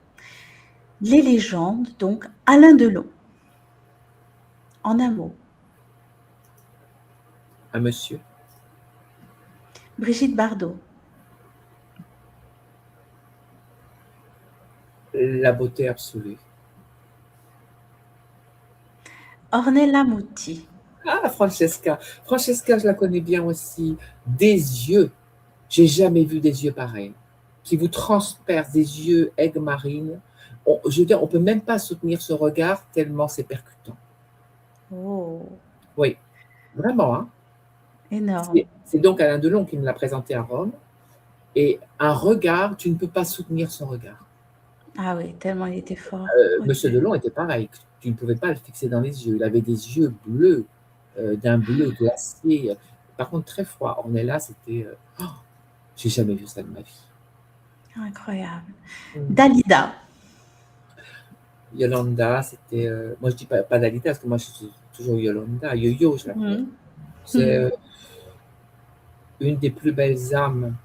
Les légendes, donc Alain Delon, en un mot. Un monsieur, Brigitte Bardot, la beauté absolue. Ornella Muti, Ah, Francesca. Francesca, je la connais bien aussi. Des yeux. J'ai jamais vu des yeux pareils. Qui vous transpercent des yeux aigues marines. Je veux dire, on peut même pas soutenir ce regard tellement c'est percutant. oh, Oui, vraiment, hein. énorme. C'est donc Alain Delon qui me l'a présenté à Rome. Et un regard, tu ne peux pas soutenir son regard. Ah oui, tellement il était fort. Ok. Monsieur Delon était pareil. Tu ne pouvais pas le fixer dans les yeux. Il avait des yeux bleus, d'un bleu glacé. Par contre, très froid. On est là, c'était. J'ai jamais vu ça de ma vie. Incroyable. Mm. Dalida. Yolanda, c'était. Moi, je dis pas Dalida parce que moi, je suis toujours Yolanda. Yo-Yo, je l'appelais. Mhm. C'est Mhm. une des plus belles âmes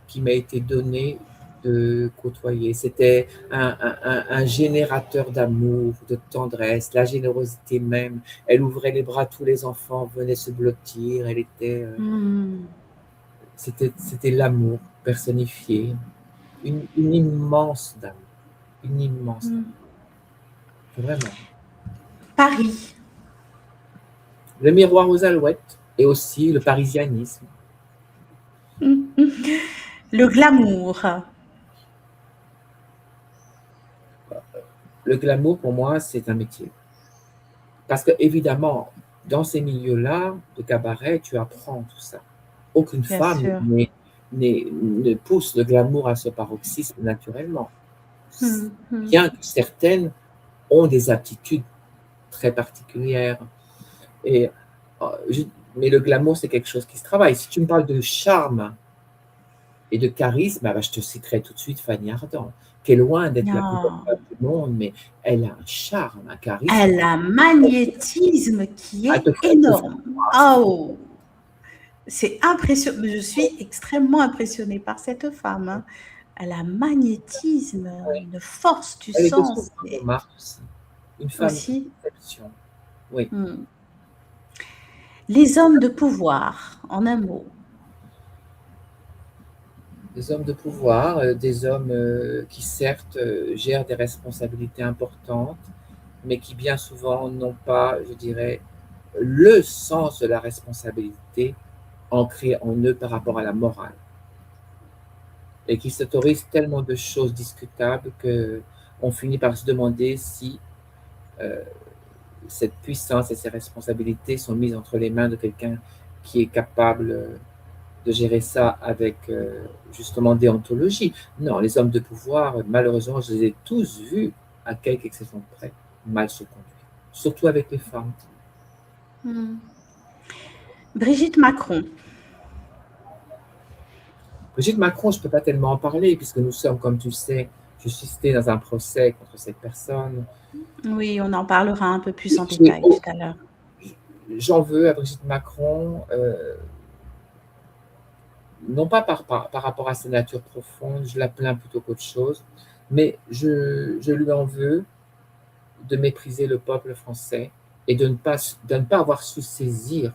qui m'a été donnée de côtoyer. C'était un générateur d'amour, de tendresse, la générosité même. Elle ouvrait les bras, tous les enfants venaient se blottir. Elle était, Mhm. c'était l'amour personnifié. Une immense dame. Une immense dame. Mhm. Vraiment. Paris. Le miroir aux alouettes et aussi le parisianisme. Mhm. Le glamour. Le glamour, pour moi, c'est un métier. Parce que, évidemment, dans ces milieux-là, de cabaret, tu apprends tout ça. Aucune Bien femme sûr. ne pousse le glamour à ce paroxysme naturellement. Mhm. Mhm. Bien que certaines ont des aptitudes très particulières. Et, euh, je- mais le glamour, c'est quelque chose qui se travaille. Si tu me parles de charme et de charisme, ah bah, je te citerai tout de suite Fanny Ardant, qui est loin d'être la plus belle Ah. femme du monde, mais elle a un charme, un charisme. Elle a un magnétisme qui Elle te est ferait tout faire. énorme. Oh, c'est impressionnant. Je suis extrêmement impressionnée par cette femme, hein. Elle a un magnétisme, une force, tu Elle était sens. souvent de Montmartre aussi. Une femme Aussi. d'exception. Oui. Hmm. Les hommes de pouvoir, en un mot. Des hommes de pouvoir, des hommes qui certes gèrent des responsabilités importantes, mais qui bien souvent n'ont pas, je dirais, le sens de la responsabilité ancré en eux par rapport à la morale. Et qui s'autorisent tellement de choses discutables qu'on finit par se demander si euh, cette puissance et ces responsabilités sont mises entre les mains de quelqu'un qui est capable de gérer ça avec justement déontologie. Non, les hommes de pouvoir, malheureusement, je les ai tous vus, à quelques exceptions près, mal se conduire. Surtout avec les femmes. Hmm. Brigitte Macron. Brigitte Macron, je ne peux pas tellement en parler, puisque nous sommes, comme tu sais, je suis cité dans un procès contre cette personne. Oui, on en parlera un peu plus en J'ai détail tout à l'heure. J'en veux à Brigitte Macron, non pas par rapport à sa nature profonde, je la plains plutôt qu'autre chose, mais je lui en veux de mépriser le peuple français et de ne pas avoir su saisir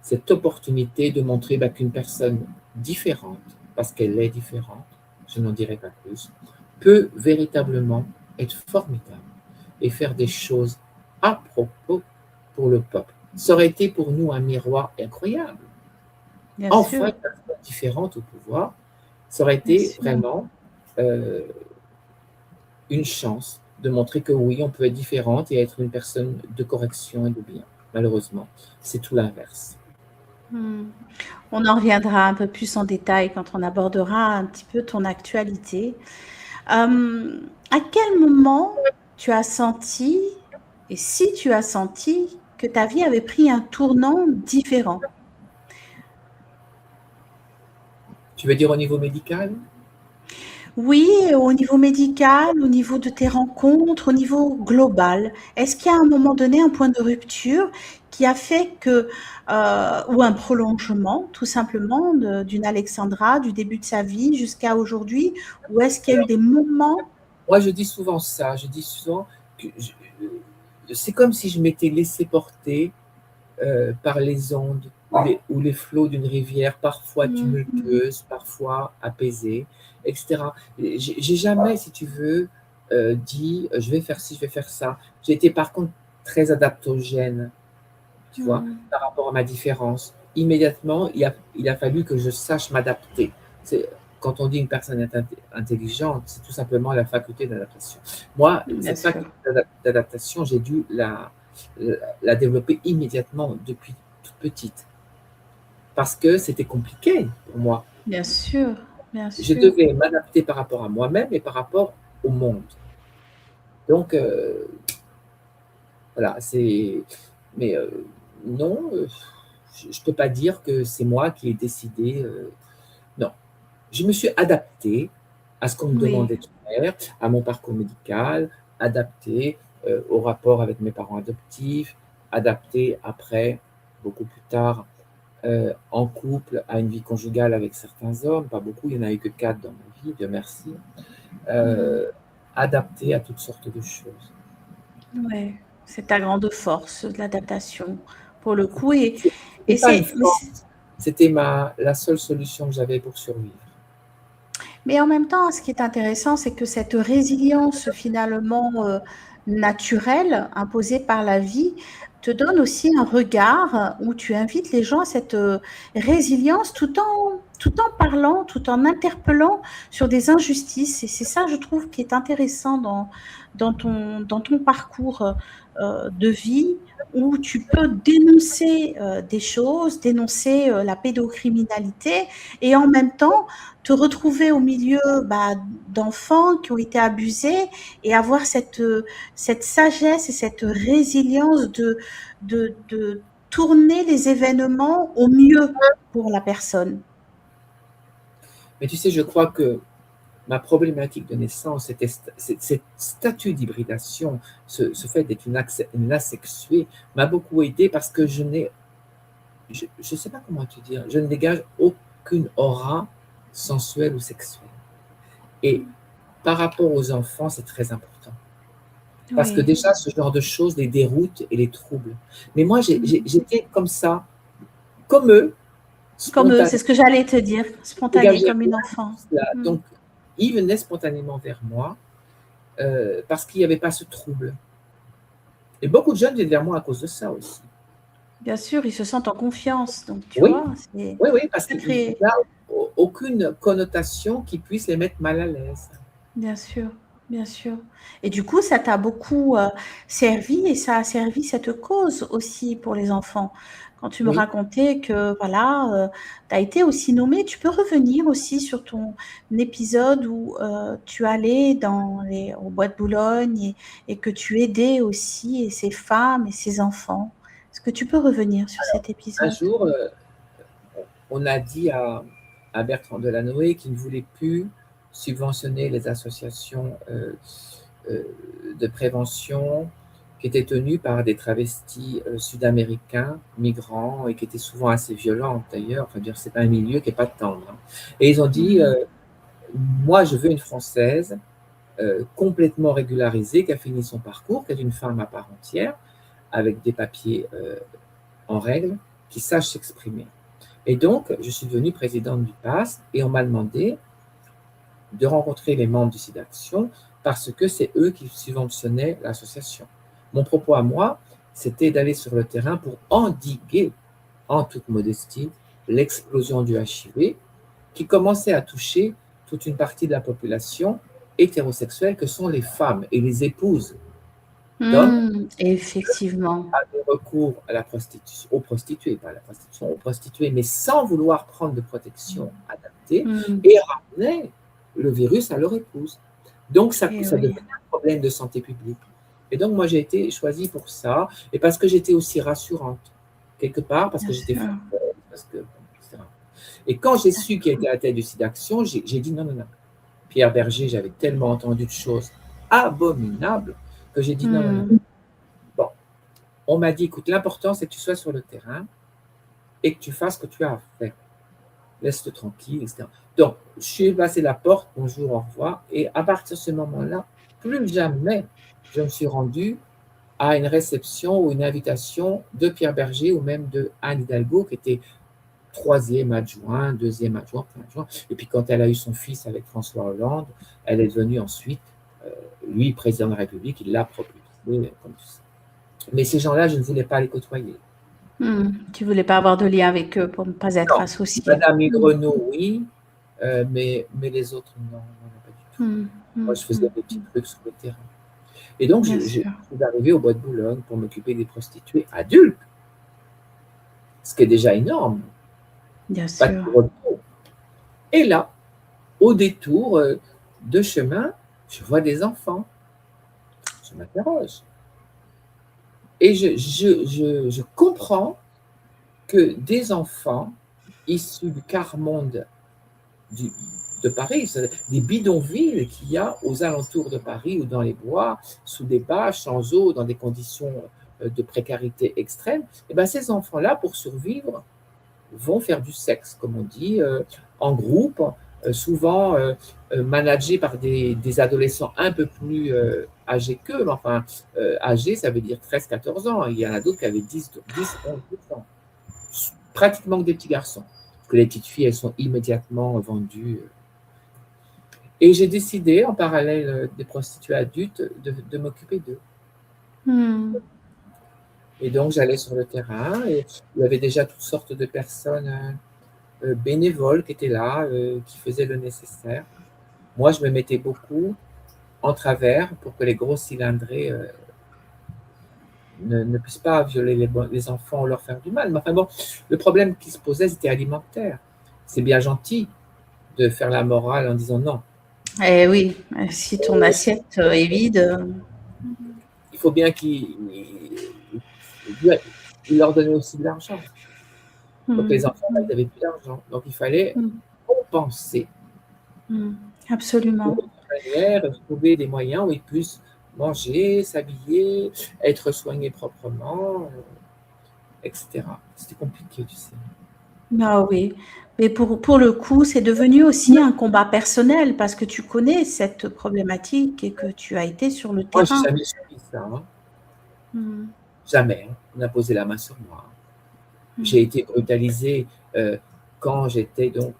cette opportunité de montrer qu'une personne différente, parce qu'elle est différente, je n'en dirai pas plus, peut véritablement être formidable. et faire des choses à propos pour le peuple. Ça aurait été pour nous un miroir incroyable. Bien Enfin, sûr, une personne différente au pouvoir, ça aurait bien été sûr. vraiment euh, une chance de montrer que oui, on peut être différente et être une personne de correction et de bien. Malheureusement, c'est tout l'inverse. Hmm. On en reviendra un peu plus en détail quand on abordera un petit peu ton actualité. À quel moment tu as senti, et si tu as senti, que ta vie avait pris un tournant différent? Tu veux dire au niveau médical? Oui, au niveau médical, au niveau de tes rencontres, au niveau global. Est-ce qu'il y a un moment donné un point de rupture qui a fait que, ou un prolongement tout simplement d'une Alexandra, du début de sa vie jusqu'à aujourd'hui? Ou est-ce qu'il y a eu des moments? Moi, je dis souvent ça. Je dis souvent que c'est comme si je m'étais laissé porter par les ondes ou les flots d'une rivière, parfois Mhm. tumultueuse, parfois apaisée, etc. J'ai jamais, si tu veux, dit je vais faire ci, je vais faire ça. J'ai été par contre très adaptogène, tu vois, Mhm. par rapport à ma différence. Immédiatement, il a fallu que je sache m'adapter. Quand on dit une personne est intelligente, c'est tout simplement la faculté d'adaptation. Moi, Bien cette faculté sûr, d'adaptation, j'ai dû la développer immédiatement depuis toute petite parce que c'était compliqué pour moi. bien sûr, bien Je sûr. devais m'adapter par rapport à moi-même et par rapport au monde. Donc, voilà, c'est. Mais non, je ne peux pas dire que c'est moi qui ai décidé. Non, je me suis adapté à ce qu'on me Oui. demandait de faire, à mon parcours médical, adapté au rapport avec mes parents adoptifs, adapté après, beaucoup plus tard, en couple, à une vie conjugale avec certains hommes, pas beaucoup, il n'y en a eu que 4 dans ma vie, Dieu merci, Mhm. euh, adapté à toutes sortes de choses. Ouais, c'est ta grande force, l'adaptation, pour le coup. Et C'est pas une c'est, force, c'était la seule solution que j'avais pour survivre. mais en même temps, ce qui est intéressant, c'est que cette résilience finalement naturelle, imposée par la vie, te donne aussi un regard où tu invites les gens à cette résilience tout en parlant, tout en interpellant sur des injustices. Et c'est ça, je trouve, qui est intéressant dans ton parcours de vie, où tu peux dénoncer des choses, dénoncer la pédocriminalité, et en même temps te retrouver au milieu d'enfants qui ont été abusés et avoir cette sagesse et cette résilience de tourner les événements au mieux pour la personne. Mais tu sais, je crois que ma problématique de naissance, cette statut d'hybridation, ce fait d'être une asexuée, m'a beaucoup aidé parce que je ne sais pas comment te dire, je ne dégage aucune aura sensuelle ou sexuelle. Et par rapport aux enfants, c'est très important. Parce que Oui. déjà, ce genre de choses les déroute et les trouble. Mais moi, j'étais comme ça, comme eux, Comme eux, spontané, c'est ce que j'allais te dire, spontané, dégagé comme une rien enfant. de cela. Mm. Donc, ils venaient spontanément vers moi parce qu'il n'y avait pas ce trouble. Et beaucoup de jeunes viennent vers moi à cause de ça aussi. Bien sûr, ils se sentent en confiance, donc tu Oui, vois, c'est oui, oui, parce ça qu'il n'y crée. a aucune connotation qui puisse les mettre mal à l'aise. Bien sûr, bien sûr. Et du coup, ça t'a beaucoup servi et ça a servi cette cause aussi pour les enfants. Quand tu me Oui, racontais que voilà, tu as été aussi nommée, tu peux revenir aussi sur ton épisode où tu allais au Bois de Boulogne et que tu aidais aussi et ces femmes et ces enfants. Est-ce que tu peux revenir sur cet un épisode? jour, on a dit à Bertrand Delanoë qu'il ne voulait plus subventionner les associations euh, de prévention qui étaient tenues par des travestis sud-américains, migrants, et qui étaient souvent assez violentes d'ailleurs. Enfin, dire, c'est pas un milieu qui est pas tendre, hein. Et ils ont dit, Mhm. moi, je veux une Française complètement régularisée, qui a fini son parcours, qui est une femme à part entière, avec des papiers en règle, qui sache s'exprimer. Et donc, je suis devenue présidente du PAS et on m'a demandé de rencontrer les membres du site d'action parce que c'est eux qui subventionnaient l'association. Mon propos à moi, c'était d'aller sur le terrain pour endiguer, en toute modestie, l'explosion du HIV qui commençait à toucher toute une partie de la population hétérosexuelle que sont les femmes et les épouses d'hommes Effectivement. avaient recours à la prostitution, aux prostituées, pas à la prostitution, aux prostituées, mais sans vouloir prendre de protection adaptée et ramenaient le virus à leur épouse. Donc, ça devenait un problème de santé publique. Et donc, moi, j'ai été choisie pour ça, et parce que j'étais aussi rassurante, quelque part, parce que j'étais femme, etc. Et quand j'ai su qu'il était à la tête du site d'action, j'ai dit non, non, non. Pierre Berger, j'avais tellement entendu de choses abominables que j'ai dit non, non, non. Bon, on m'a dit, écoute, l'important, c'est que tu sois sur le terrain et que tu fasses ce que tu as à faire. Laisse-le tranquille, etc. Donc, je suis passé la porte, bonjour, au revoir, et à partir de ce moment-là, plus jamais je me suis rendu à une réception ou une invitation de Pierre Berger ou même de Anne Hidalgo, qui était troisième adjoint, deuxième adjoint, et puis quand elle a eu son fils avec François Hollande, elle est devenue ensuite, lui, président de la République, il l'a propulsé comme ça. Mais ces gens-là, je ne voulais pas les côtoyer. Tu ne voulais pas avoir de lien avec eux pour ne pas être associé. Madame Hugrenot, oui, mais les autres, non, pas du tout. Moi, je faisais des petits trucs sur le terrain. Et donc, je suis arrivé au Bois de Boulogne pour m'occuper des prostituées adultes, ce qui est déjà énorme. Bien sûr. Et là, au détour de chemin, je vois des enfants. Je m'interroge. Et je comprends que des enfants issus du quart-monde de Paris, des bidonvilles qu'il y a aux alentours de Paris ou dans les bois, sous des bâches, sans eau, dans des conditions de précarité extrême, et bien ces enfants-là, pour survivre, vont faire du sexe, comme on dit, en groupe, souvent managés par des adolescents un peu plus âgés qu'eux, mais enfin, âgés, ça veut dire 13-14 ans. Il y en a d'autres qui avaient 10, 11, 12 ans. Pratiquement que des petits garçons. Parce que les petites filles, elles sont immédiatement vendues. Et j'ai décidé, en parallèle des prostituées adultes, de m'occuper d'eux. Et donc, j'allais sur le terrain et il y avait déjà toutes sortes de personnes bénévoles qui étaient là, qui faisaient le nécessaire. Moi, je me mettais beaucoup en travers pour que les gros cylindrés ne puissent pas violer les enfants ou leur faire du mal. Mais enfin bon, le problème qui se posait, c'était alimentaire. C'est bien gentil de faire la morale en disant non. Eh oui, si ton assiette est vide. Il faut bien qu'il leur donnait aussi de l'argent. Donc les enfants n'avaient plus d'argent. Donc il fallait compenser. Absolument. Trouver des moyens où ils puissent manger, s'habiller, être soignés proprement, etc. C'était compliqué, tu sais. Ah oui, mais pour le coup, c'est devenu aussi un combat personnel parce que tu connais cette problématique et que tu as été sur le terrain. Moi, je n'ai jamais subi ça. Jamais. On a posé la main sur moi. J'ai été brutalisée quand j'étais donc,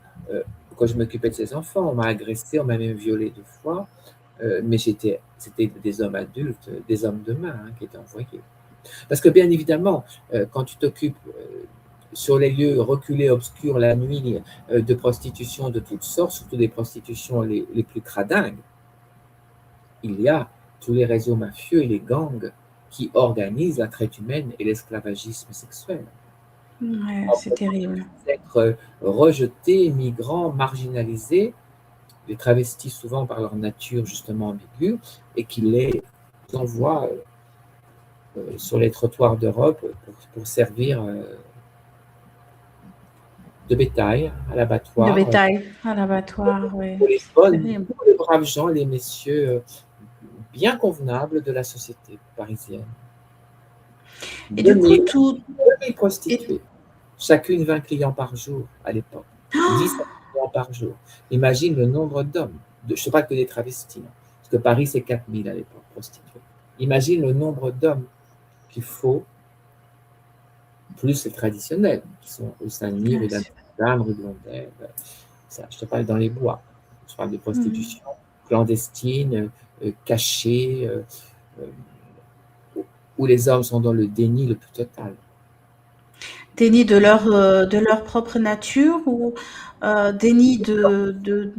quand je m'occupais de ces enfants. On m'a agressé, on m'a même violée 2 fois. Mais c'était des hommes adultes, des hommes de main qui étaient envoyés. Parce que bien évidemment, quand tu t'occupes sur les lieux reculés, obscurs, la nuit, de prostitution de toutes sortes, surtout des prostitutions les plus cradingues, il y a tous les réseaux mafieux et les gangs qui organisent la traite humaine et l'esclavagisme sexuel. Ouais, c'est terrible. Être rejetés, migrants, marginalisés, les travestis souvent par leur nature justement ambiguë, et qui les envoient sur les trottoirs d'Europe pour servir de bétail à l'abattoir. De bétail à l'abattoir, oui. Pour les braves gens, les messieurs bien convenables de la société parisienne. Et du coup, tout... Les prostituées, chacune 20 clients par jour à l'époque. 10 clients par jour. Imagine le nombre d'hommes. Je ne sais pas que des travestis, parce que Paris, c'est 4000 à l'époque, prostituées. Imagine le nombre d'hommes qu'il faut, plus les traditionnels, qui sont au Saint-Denis, rue d'Amsterdam, rue Blondel. Ça, je te parle dans les bois. parle de prostitution clandestine, cachée, où les hommes sont dans le déni le plus total. Déni de leur propre nature ou déni de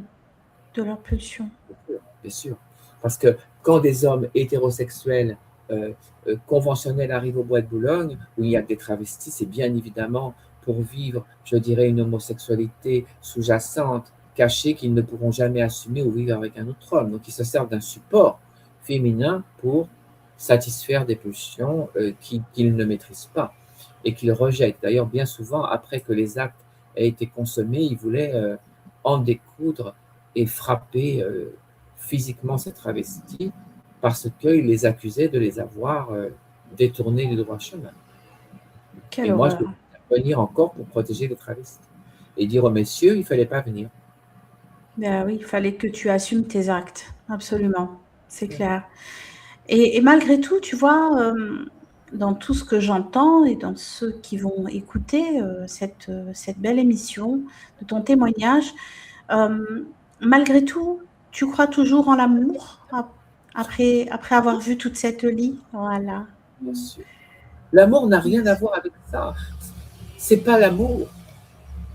leur pulsion. Bien sûr. Parce que quand des hommes hétérosexuels conventionnels arrivent au Bois de Boulogne, où il y a des travestis, c'est bien évidemment pour vivre, je dirais, une homosexualité sous-jacente, cachée, qu'ils ne pourront jamais assumer ou vivre avec un autre homme. Donc, ils se servent d'un support féminin pour satisfaire des pulsions qu'ils ne maîtrisent pas et qu'ils rejettent. D'ailleurs, bien souvent, après que les actes aient été consommés, ils voulaient en découdre et frapper physiquement ces travestis parce qu'il les accusait de les avoir détournés du droit chemin. Quelle Et moi, je horreur. devais venir encore pour protéger les travestis et dire aux messieurs, il ne fallait pas venir. Ben oui, il fallait que tu assumes tes actes, absolument, c'est clair. Et malgré tout, tu vois, dans tout ce que j'entends et dans ceux qui vont écouter cette belle émission, de ton témoignage, malgré tout, tu crois toujours en l'amour après avoir vu toute cette lie? Voilà. Bien sûr. L'amour n'a rien à voir avec ça. C'est pas l'amour.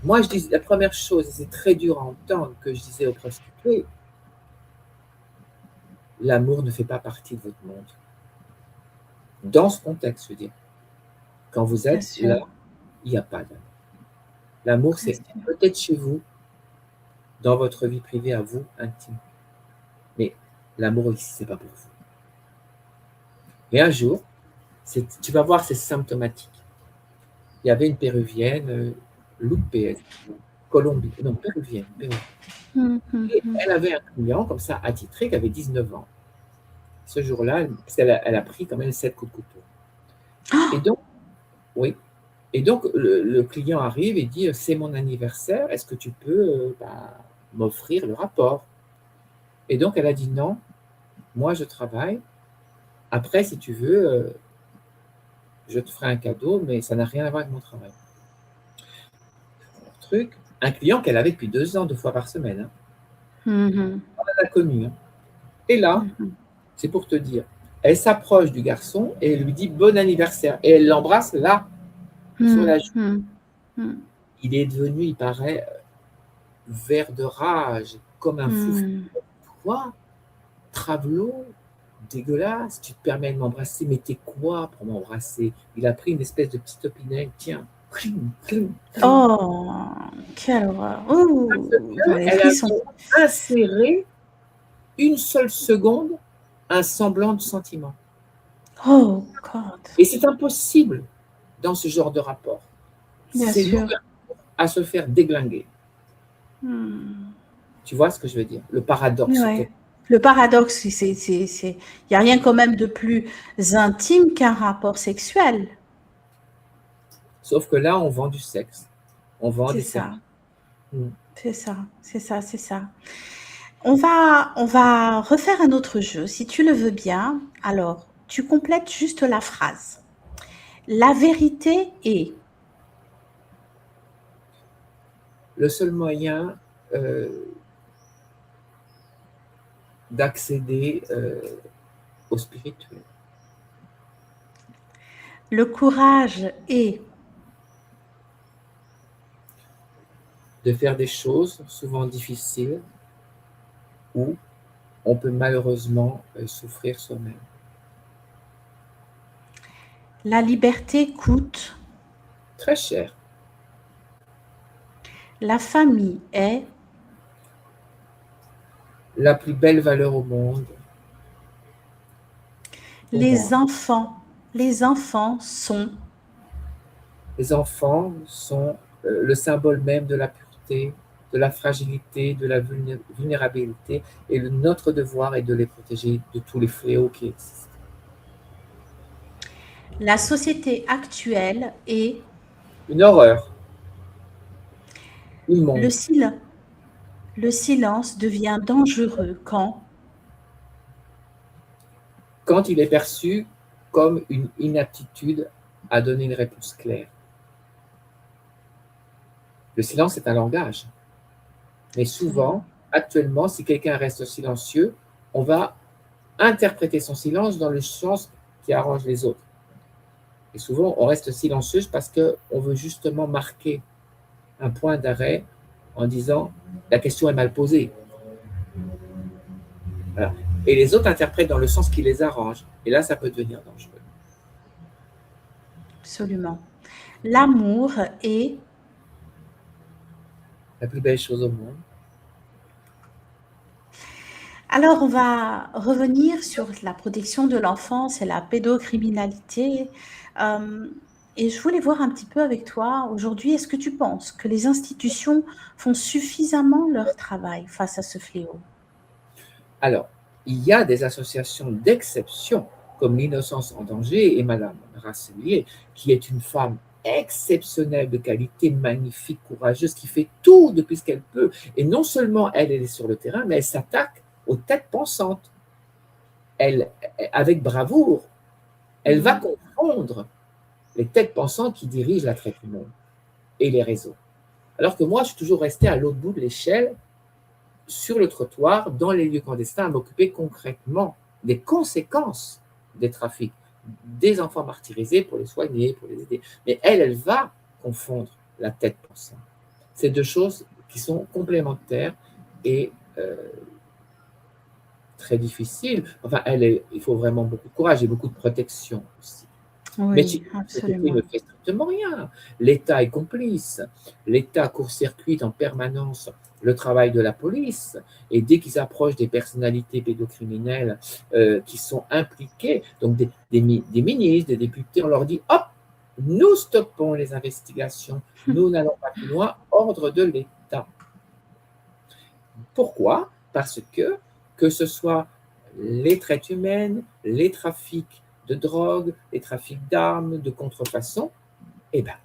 Moi, je dis la première chose, et c'est très dur à entendre, que je disais aux prostituées, l'amour ne fait pas partie de votre monde. Dans ce contexte, je veux dire, quand vous Bien êtes là, sûr, il n'y a pas d'amour. L'amour, bien c'est sûr. peut-être chez vous, dans votre vie privée à vous, intime. Mais l'amour ici, c'est pas pour vous. Et un jour, tu vas voir, c'est symptomatique. Il y avait une péruvienne, Lupe, Colombie, non, péruvienne. Et elle avait un client comme ça, attitré, qui avait 19 ans. Ce jour-là, parce qu'elle a pris quand même 7 coups de couteau. Et donc, oui. Et donc, le client arrive et dit, c'est mon anniversaire, est-ce que tu peux m'offrir le rapport? Et donc, elle a dit non, moi je travaille. Après, si tu veux, je te ferai un cadeau, mais ça n'a rien à voir avec mon travail. Truc, un client qu'elle avait depuis 2 ans, 2 fois par semaine. Hein. Mhm. Elle l'a connu. Hein. Et là, Mhm. c'est pour te dire, elle s'approche du garçon et elle lui dit bon anniversaire. Et elle l'embrasse là, sur la joue. Mhm. Mhm. Il est devenu, il paraît, vert de rage, comme un fou. Mhm. Quoi? Travelot, dégueulasse, tu te permets de m'embrasser, mais t'es quoi pour m'embrasser? Il a pris une espèce de petite opinel, tiens. Oh, quelle horreur. Ouh, j'en ai les Elle a frissons. inséré une seule seconde un semblant de sentiment. Oh God. Et c'est impossible dans ce genre de rapport. Bien C'est sûr. l'ouverture à se faire déglinguer. Tu vois ce que je veux dire? Le paradoxe. Ouais. Le paradoxe, il n'y a rien quand même de plus intime qu'un rapport sexuel. Sauf que là, on vend du sexe. On vend C'est des ça, services. Mm. c'est ça, c'est ça, c'est ça. On va refaire un autre jeu, si tu le veux bien. Alors, tu complètes juste la phrase. La vérité est. Le seul moyen d'accéder au spirituel. Le courage est. De faire des choses souvent difficiles où on peut malheureusement souffrir soi-même. La liberté coûte. Très cher. La famille est. La plus belle valeur au monde pour moi. Les enfants sont. Les enfants sont le symbole même de la pureté, de la fragilité, de la vulnérabilité, et notre devoir est de les protéger de tous les fléaux qui existent. La société actuelle est. Une horreur, Le, immonde, sil- le silence devient dangereux quand. quand il est perçu comme une inaptitude à donner une réponse claire. Le silence est un langage, mais souvent, actuellement, si quelqu'un reste silencieux, on va interpréter son silence dans le sens qui arrange les autres. Et souvent, on reste silencieuse parce qu'on veut justement marquer un point d'arrêt en disant la question est mal posée. Voilà. Et les autres interprètent dans le sens qui les arrange. Et là, ça peut devenir dangereux. Absolument. L'amour est La plus belle chose au monde. Alors, on va revenir sur la protection de l'enfance et la pédocriminalité. Et je voulais voir un petit peu avec toi aujourd'hui, est-ce que tu penses que les institutions font suffisamment leur travail face à ce fléau? Alors, il y a des associations d'exception, comme l'Innocence en danger et Madame Rasselier, qui est une femme exceptionnelle de qualité, magnifique, courageuse, qui fait tout depuis ce qu'elle peut. Et non seulement elle est sur le terrain, mais elle s'attaque aux têtes pensantes. Elle, avec bravoure, elle va confondre les têtes pensantes qui dirigent la traite humaine et les réseaux. Alors que moi, je suis toujours resté à l'autre bout de l'échelle, sur le trottoir, dans les lieux clandestins, à m'occuper concrètement des conséquences des trafics, des enfants martyrisés pour les soigner, pour les aider. Mais elle va confondre la tête pensante. C'est deux choses qui sont complémentaires et très difficiles. Enfin, il faut vraiment beaucoup de courage et beaucoup de protection aussi. Oui, Mais absolument. ne fait strictement rien. L'État est complice. L'État court-circuite en permanence le travail de la police. Et dès qu'ils approchent des personnalités pédocriminelles qui sont impliquées, donc des ministres, des députés, on leur dit hop, nous stoppons les investigations, nous n'allons pas plus loin, ordre de l'État. Pourquoi? Parce que ce soit les traites humaines, les trafics de drogue, les trafics d'armes, de contrefaçon, eh bien,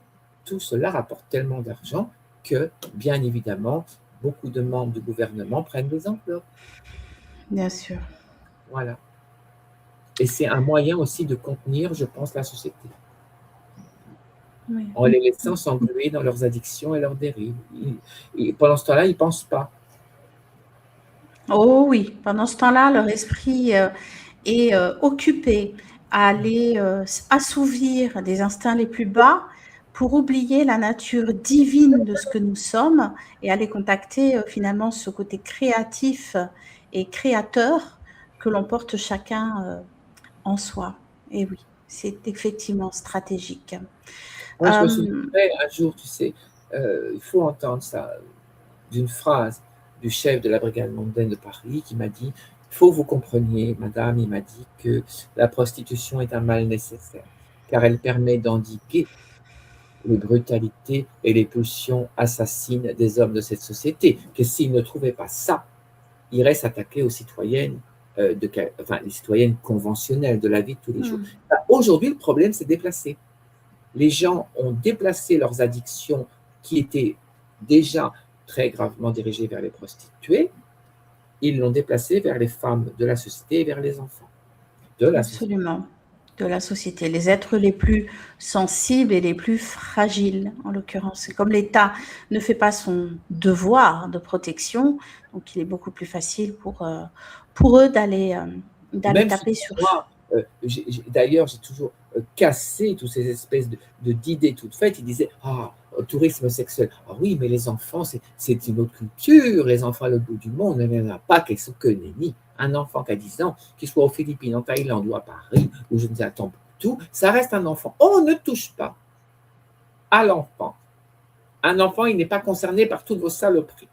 tout cela rapporte tellement d'argent que, bien évidemment, beaucoup de membres du gouvernement prennent des enveloppes. Bien sûr. Voilà. Et c'est un moyen aussi de contenir, je pense, la société. Oui. En les laissant s'engluer dans leurs addictions et leurs dérives. Pendant ce temps-là, ils ne pensent pas. Oh oui, pendant ce temps-là, leur esprit est occupé à aller assouvir des instincts les plus bas pour oublier la nature divine de ce que nous sommes et aller contacter finalement ce côté créatif et créateur que l'on porte chacun en soi. Et oui, c'est effectivement stratégique. Moi, je me souviendrai un jour, tu sais, il faut entendre ça, d'une phrase du chef de la brigade mondaine de Paris qui m'a dit « Il faut que vous compreniez, madame, il m'a dit que la prostitution est un mal nécessaire, car elle permet d'endiguer les brutalités et les pulsions assassines des hommes de cette société, que s'ils ne trouvaient pas ça, ils iraient s'attaquer aux citoyennes, les citoyennes conventionnelles de la vie de tous les jours. » Aujourd'hui, le problème s'est déplacé. Les gens ont déplacé leurs addictions qui étaient déjà très gravement dirigées vers les prostituées, ils l'ont déplacé vers les femmes de la société et vers les enfants de la société. Absolument, de la société. Les êtres les plus sensibles et les plus fragiles, en l'occurrence. C'est comme l'État ne fait pas son devoir de protection, donc il est beaucoup plus facile pour eux d'aller taper sur... Moi, d'ailleurs, j'ai toujours cassé toutes ces espèces d'idées toutes faites. Ils disaient « Ah, tourisme sexuel. Ah oui, mais les enfants, c'est une autre culture. Les enfants à l'autre bout du monde, il n'y en a pas qui sont que nenni. Un enfant qui a 10 ans, qu'il soit aux Philippines, en Thaïlande ou à Paris, ou je ne sais attends tout, ça reste un enfant. On ne touche pas à l'enfant. Un enfant, il n'est pas concerné par toutes vos saloperies.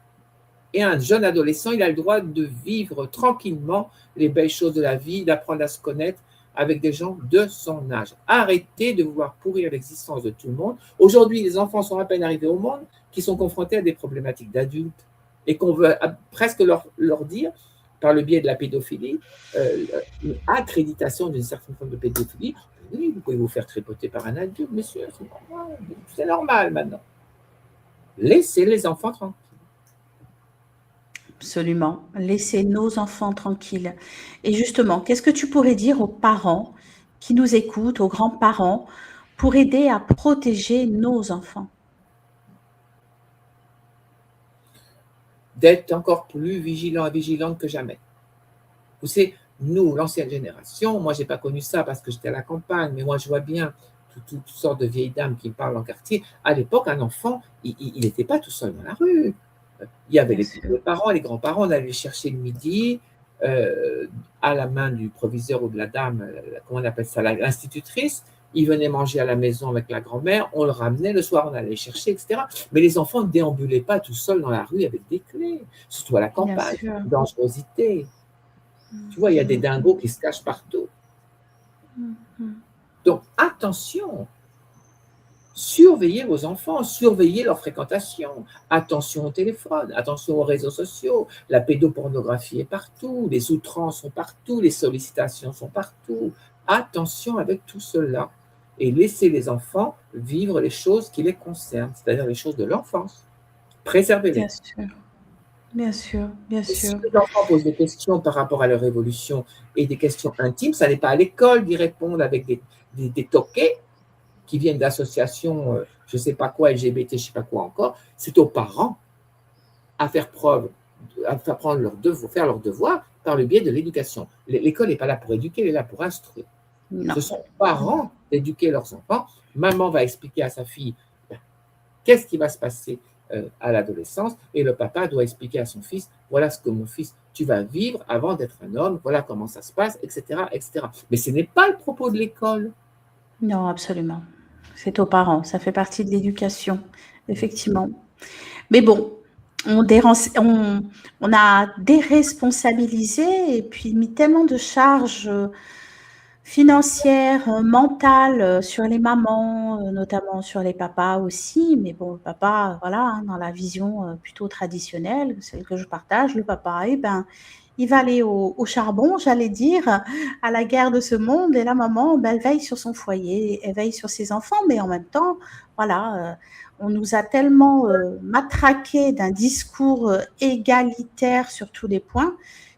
Et un jeune adolescent, il a le droit de vivre tranquillement les belles choses de la vie, d'apprendre à se connaître avec des gens de son âge. Arrêtez de vouloir pourrir l'existence de tout le monde. Aujourd'hui, les enfants sont à peine arrivés au monde, qui sont confrontés à des problématiques d'adultes et qu'on veut presque leur dire, par le biais de la pédophilie, une accréditation d'une certaine forme de pédophilie. Oui, vous pouvez vous faire tripoter par un adulte, monsieur, c'est normal maintenant. Laissez les enfants tranquilles. Absolument. Laisser nos enfants tranquilles. Et justement, qu'est-ce que tu pourrais dire aux parents qui nous écoutent, aux grands-parents, pour aider à protéger nos enfants? d'être encore plus vigilants et vigilantes que jamais. Vous savez, nous, l'ancienne génération, moi, je n'ai pas connu ça parce que j'étais à la campagne, mais moi, je vois bien toutes sortes de vieilles dames qui me parlent en quartier. À l'époque, un enfant, il n'était pas tout seul dans la rue. Il y avait Bien sûr. les parents, les grands-parents, on allait les chercher le midi à la main du proviseur ou de la dame, comment on appelle ça, l'institutrice. Ils venaient manger à la maison avec la grand-mère, on le ramenait, le soir on allait les chercher, etc. Mais les enfants ne déambulaient pas tout seuls dans la rue avec des clés, surtout à la Bien campagne, sûr. dangerosité. Tu vois, il y a des dingos qui se cachent partout. Donc, attention, surveillez vos enfants, surveillez leur fréquentation, attention au téléphone, attention aux réseaux sociaux, la pédopornographie est partout, les outrances sont partout, les sollicitations sont partout. Attention avec tout cela et laissez les enfants vivre les choses qui les concernent, c'est-à-dire les choses de l'enfance. Préservez-les. Bien sûr. Bien sûr. Bien Et si sûr. les enfants posent des questions par rapport à leur évolution et des questions intimes, ça n'est pas à l'école d'y répondre avec des toquets qui viennent d'associations, je ne sais pas quoi, LGBT, je ne sais pas quoi encore. C'est aux parents à faire preuve, à faire prendre faire leur devoir par le biais de l'éducation. L'école n'est pas là pour éduquer, elle est là pour instruire. Non. Ce sont aux parents d'éduquer leurs enfants. Maman va expliquer à sa fille qu'est-ce qui va se passer à l'adolescence et le papa doit expliquer à son fils, voilà ce que mon fils, tu vas vivre avant d'être un homme, voilà comment ça se passe, etc., etc. Mais ce n'est pas le propos de l'école. Non, absolument. C'est aux parents, ça fait partie de l'éducation, effectivement. Mais bon, on a déresponsabilisé et puis mis tellement de charges financières, mentales sur les mamans, notamment sur les papas aussi. Mais bon, le papa, voilà, hein, dans la vision plutôt traditionnelle, celle que je partage, le papa, eh ben, il va aller au charbon, j'allais dire, à la guerre de ce monde. Et la maman, ben, elle veille sur son foyer, elle veille sur ses enfants, mais en même temps, voilà, on nous a tellement matraqué d'un discours égalitaire sur tous les points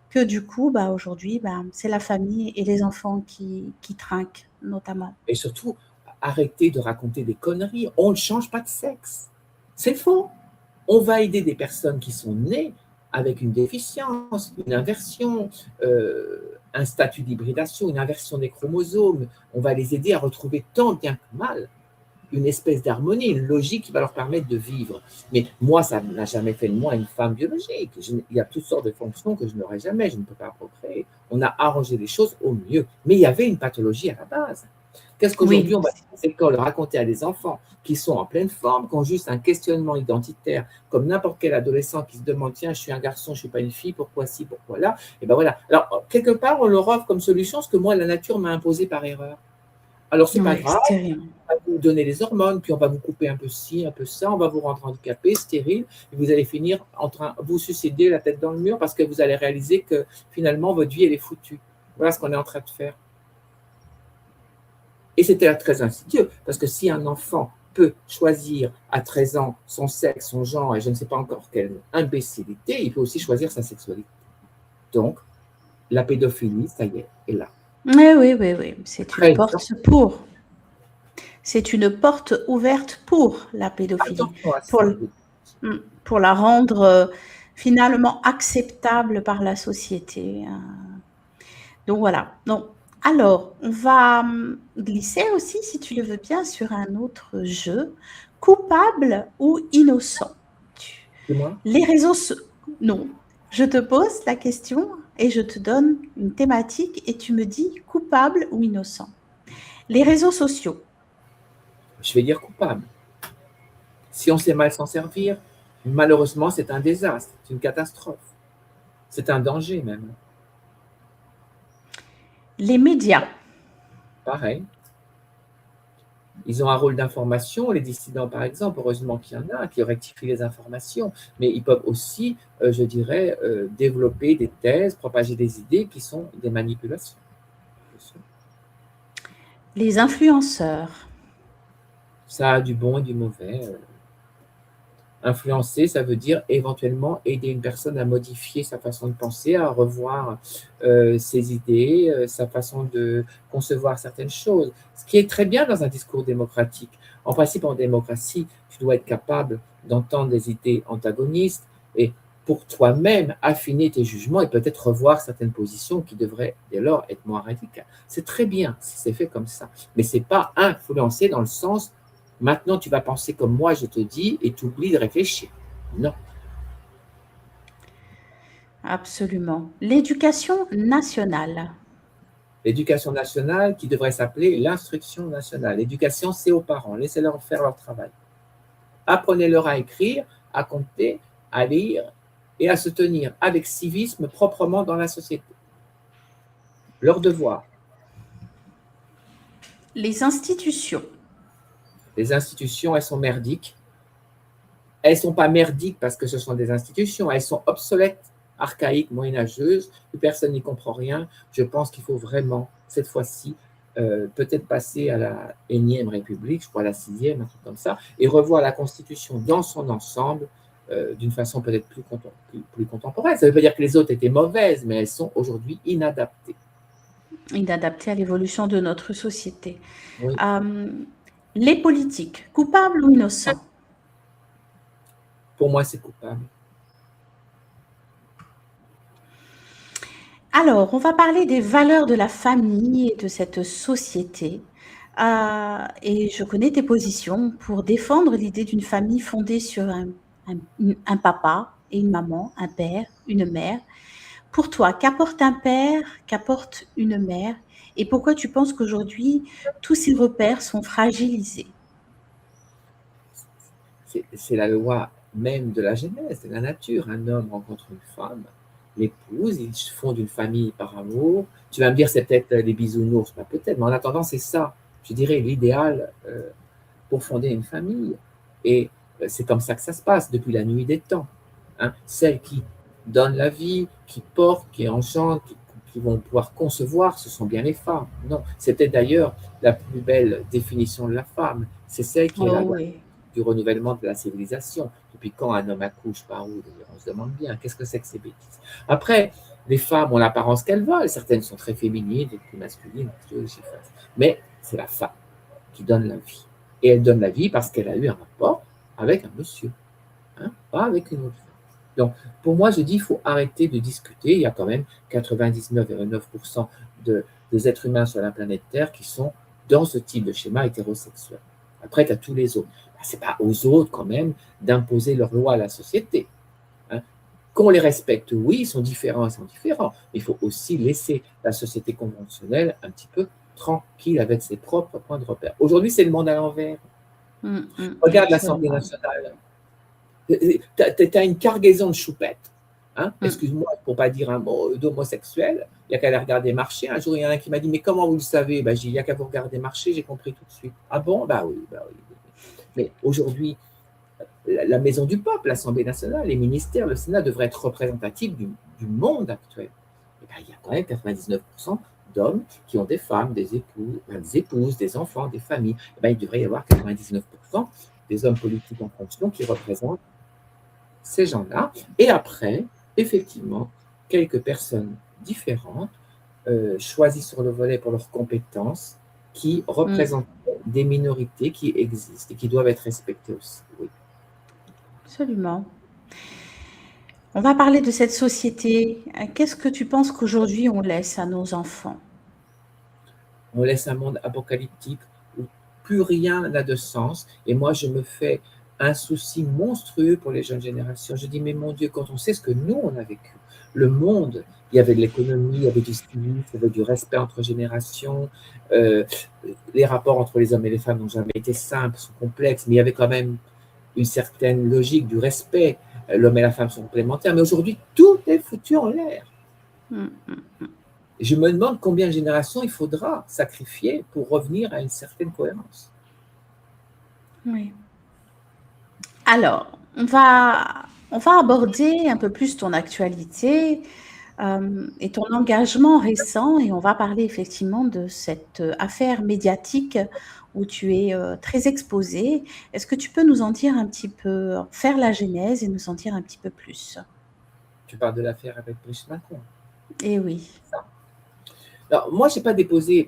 que du coup, bah, aujourd'hui, bah, c'est la famille et les enfants qui trinquent, notamment. Et surtout, arrêtez de raconter des conneries. On ne change pas de sexe. C'est faux. On va aider des personnes qui sont nées avec une déficience, une inversion, un statut d'hybridation, une inversion des chromosomes. On va les aider à retrouver tant bien que mal une espèce d'harmonie, une logique qui va leur permettre de vivre. Mais moi, ça n'a jamais fait de moi une femme biologique. Il y a toutes sortes de fonctions que je n'aurai jamais, je ne peux pas procréer. On a arrangé les choses au mieux. Mais il y avait une pathologie à la base. Qu'est-ce qu'aujourd'hui, Oui, on va dans les écoles raconter à des enfants qui sont en pleine forme, qui ont juste un questionnement identitaire, comme n'importe quel adolescent qui se demande, tiens, je suis un garçon, je ne suis pas une fille, pourquoi ci, pourquoi là? Et ben voilà. Alors, quelque part, on leur offre comme solution ce que moi, la nature m'a imposé par erreur. Alors, c'est pas oui, grave, stérile. on va vous donner les hormones, puis on va vous couper un peu ci, un peu ça, on va vous rendre handicapé, stérile, et vous allez finir en train de vous suicider la tête dans le mur parce que vous allez réaliser que finalement, votre vie, elle est foutue. Voilà ce qu'on est en train de faire. Et c'était très insidieux, parce que si un enfant peut choisir à 13 ans son sexe, son genre, et je ne sais pas encore quelle imbécilité, il peut aussi choisir sa sexualité. Donc, la pédophilie, ça y est là. Oui, oui, oui, oui. C'est une Très porte pour. C'est une porte ouverte pour la pédophilie, attention à pour, ça. pour la rendre finalement acceptable par la société. Donc voilà. Donc, alors, on va glisser aussi, si tu le veux bien, sur un autre jeu. Coupable ou innocent? Dis-moi. Les réseaux non, je te pose la question et je te donne une thématique et tu me dis coupable ou innocent. Les réseaux sociaux. Je vais dire coupable. Si on sait mal s'en servir, malheureusement, c'est un désastre, c'est une catastrophe. C'est un danger même. Les médias. Pareil. Ils ont un rôle d'information, les dissidents par exemple, heureusement qu'il y en a qui rectifient les informations, mais ils peuvent aussi, je dirais, développer des thèses, propager des idées qui sont des manipulations. Les influenceurs. Ça a du bon et du mauvais. Influencer, ça veut dire éventuellement aider une personne à modifier sa façon de penser, à revoir ses idées, sa façon de concevoir certaines choses. Ce qui est très bien dans un discours démocratique. En principe, en démocratie, tu dois être capable d'entendre des idées antagonistes et pour toi-même affiner tes jugements et peut-être revoir certaines positions qui devraient dès lors être moins radicales. C'est très bien si c'est fait comme ça, mais ce n'est pas influencé dans le sens maintenant tu vas penser comme moi je te dis et tu oublies de réfléchir. Non. Absolument. L'éducation nationale. L'éducation nationale qui devrait s'appeler l'instruction nationale. L'éducation, c'est aux parents. Laissez-leur faire leur travail. Apprenez-leur à écrire, à compter, à lire et à se tenir avec civisme proprement dans la société. Leur devoir. Les institutions. Les institutions, elles sont merdiques. Elles ne sont pas merdiques parce que ce sont des institutions. Elles sont obsolètes, archaïques, moyenâgeuses. Plus personne n'y comprend rien. Je pense qu'il faut vraiment, cette fois-ci, peut-être passer à la énième République, je crois à la sixième, un truc comme ça, et revoir la Constitution dans son ensemble d'une façon peut-être plus contemporaine. Ça ne veut pas dire que les autres étaient mauvaises, mais elles sont aujourd'hui inadaptées. Inadaptées à l'évolution de notre société. Oui. Les politiques, coupables ou innocents? Pour moi, c'est coupable. Alors, on va parler des valeurs de la famille et de cette société. Et je connais tes positions pour défendre l'idée d'une famille fondée sur un papa et une maman, un père, une mère. Pour toi, qu'apporte un père, qu'apporte une mère, et pourquoi tu penses qu'aujourd'hui, tous ces repères sont fragilisés? C'est la loi même de la genèse, de la nature. Un homme rencontre une femme, l'épouse, ils font d'une famille par amour. Tu vas me dire, c'est peut-être les bisounours, pas peut-être, mais en attendant, c'est ça, je dirais, l'idéal pour fonder une famille. Et c'est comme ça que ça se passe depuis la nuit des temps. Hein. Celles qui donnent la vie, qui portent, qui enchantent, qui vont pouvoir concevoir, ce sont bien les femmes. Non, c'est peut-être d'ailleurs la plus belle définition de la femme. C'est celle qui est là Oh oui. du renouvellement de la civilisation. Depuis quand un homme accouche par où? On se demande bien, qu'est-ce que c'est que ces bêtises? Après, les femmes ont l'apparence qu'elles veulent. Certaines sont très féminines, d'autres plus masculines, mais c'est la femme qui donne la vie. Et elle donne la vie parce qu'elle a eu un rapport avec un monsieur, hein, pas avec une autre femme. Donc, pour moi, je dis il faut arrêter de discuter. Il y a quand même 99,9% des êtres humains sur la planète Terre qui sont dans ce type de schéma hétérosexuel. Après, tu as tous les autres. Ce n'est pas aux autres, quand même, d'imposer leurs lois à la société. Hein. Qu'on les respecte, oui, ils sont différents, mais il faut aussi laisser la société conventionnelle un petit peu tranquille avec ses propres points de repère. Aujourd'hui, c'est le monde à l'envers. Regarde l'Assemblée nationale. Tu as une cargaison de choupettes. Hein? Excuse-moi pour ne pas dire un mot d'homosexuel. Il n'y a qu'à aller regarder marcher. Un jour, il y en a un qui m'a dit, mais comment vous le savez? Ben, il n'y a qu'à vous regarder marcher, j'ai compris tout de suite. Ah bon? Bah oui, bah oui. Mais aujourd'hui, la maison du peuple, l'Assemblée nationale, les ministères, le Sénat devraient être représentatifs du monde actuel. Et ben, il y a quand même 99% d'hommes qui ont des femmes, des épouses, des enfants, des familles. Et ben, il devrait y avoir 99% des hommes politiques en fonction qui représentent ces gens-là. Et après, effectivement, quelques personnes différentes choisies sur le volet pour leurs compétences qui représentent des minorités qui existent et qui doivent être respectées aussi. Oui. Absolument. On va parler de cette société. Qu'est-ce que tu penses qu'aujourd'hui on laisse à nos enfants? On laisse un monde apocalyptique où plus rien n'a de sens. Et moi, je me fais un souci monstrueux pour les jeunes générations. Je dis, mais mon Dieu, quand on sait ce que nous, on a vécu, le monde, il y avait de l'économie, il y avait du civisme, il y avait du respect entre générations, les rapports entre les hommes et les femmes n'ont jamais été simples, sont complexes, mais il y avait quand même une certaine logique du respect. L'homme et la femme sont complémentaires, mais aujourd'hui, tout est foutu en l'air. Je me demande combien de générations il faudra sacrifier pour revenir à une certaine cohérence. Oui. Alors, on va aborder un peu plus ton actualité et ton engagement récent, et on va parler effectivement de cette affaire médiatique où tu es très exposé. Est-ce que tu peux nous en dire un petit peu, faire la genèse et nous en dire un petit peu plus? Tu parles de l'affaire avec Brigitte Macron. Eh oui. Alors, moi, je n'ai pas déposé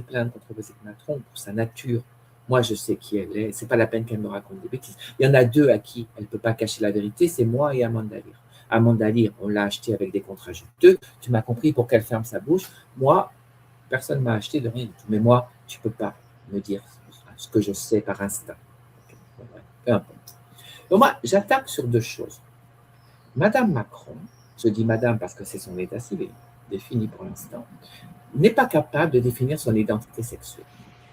plainte contre Brigitte Macron pour sa nature. Moi, je sais qui elle est. Ce n'est pas la peine qu'elle me raconte des bêtises. Il y en a deux à qui elle ne peut pas cacher la vérité, c'est moi et Amanda Lear. Amanda Lear, on l'a acheté avec des contrats juteux. Tu m'as compris pour qu'elle ferme sa bouche. Moi, personne ne m'a acheté de rien du tout. Mais moi, tu ne peux pas me dire ce que je sais par instinct. Peu importe. Donc moi, j'attaque sur deux choses. Madame Macron, je dis madame parce que c'est son état civil, défini pour l'instant, n'est pas capable de définir son identité sexuelle.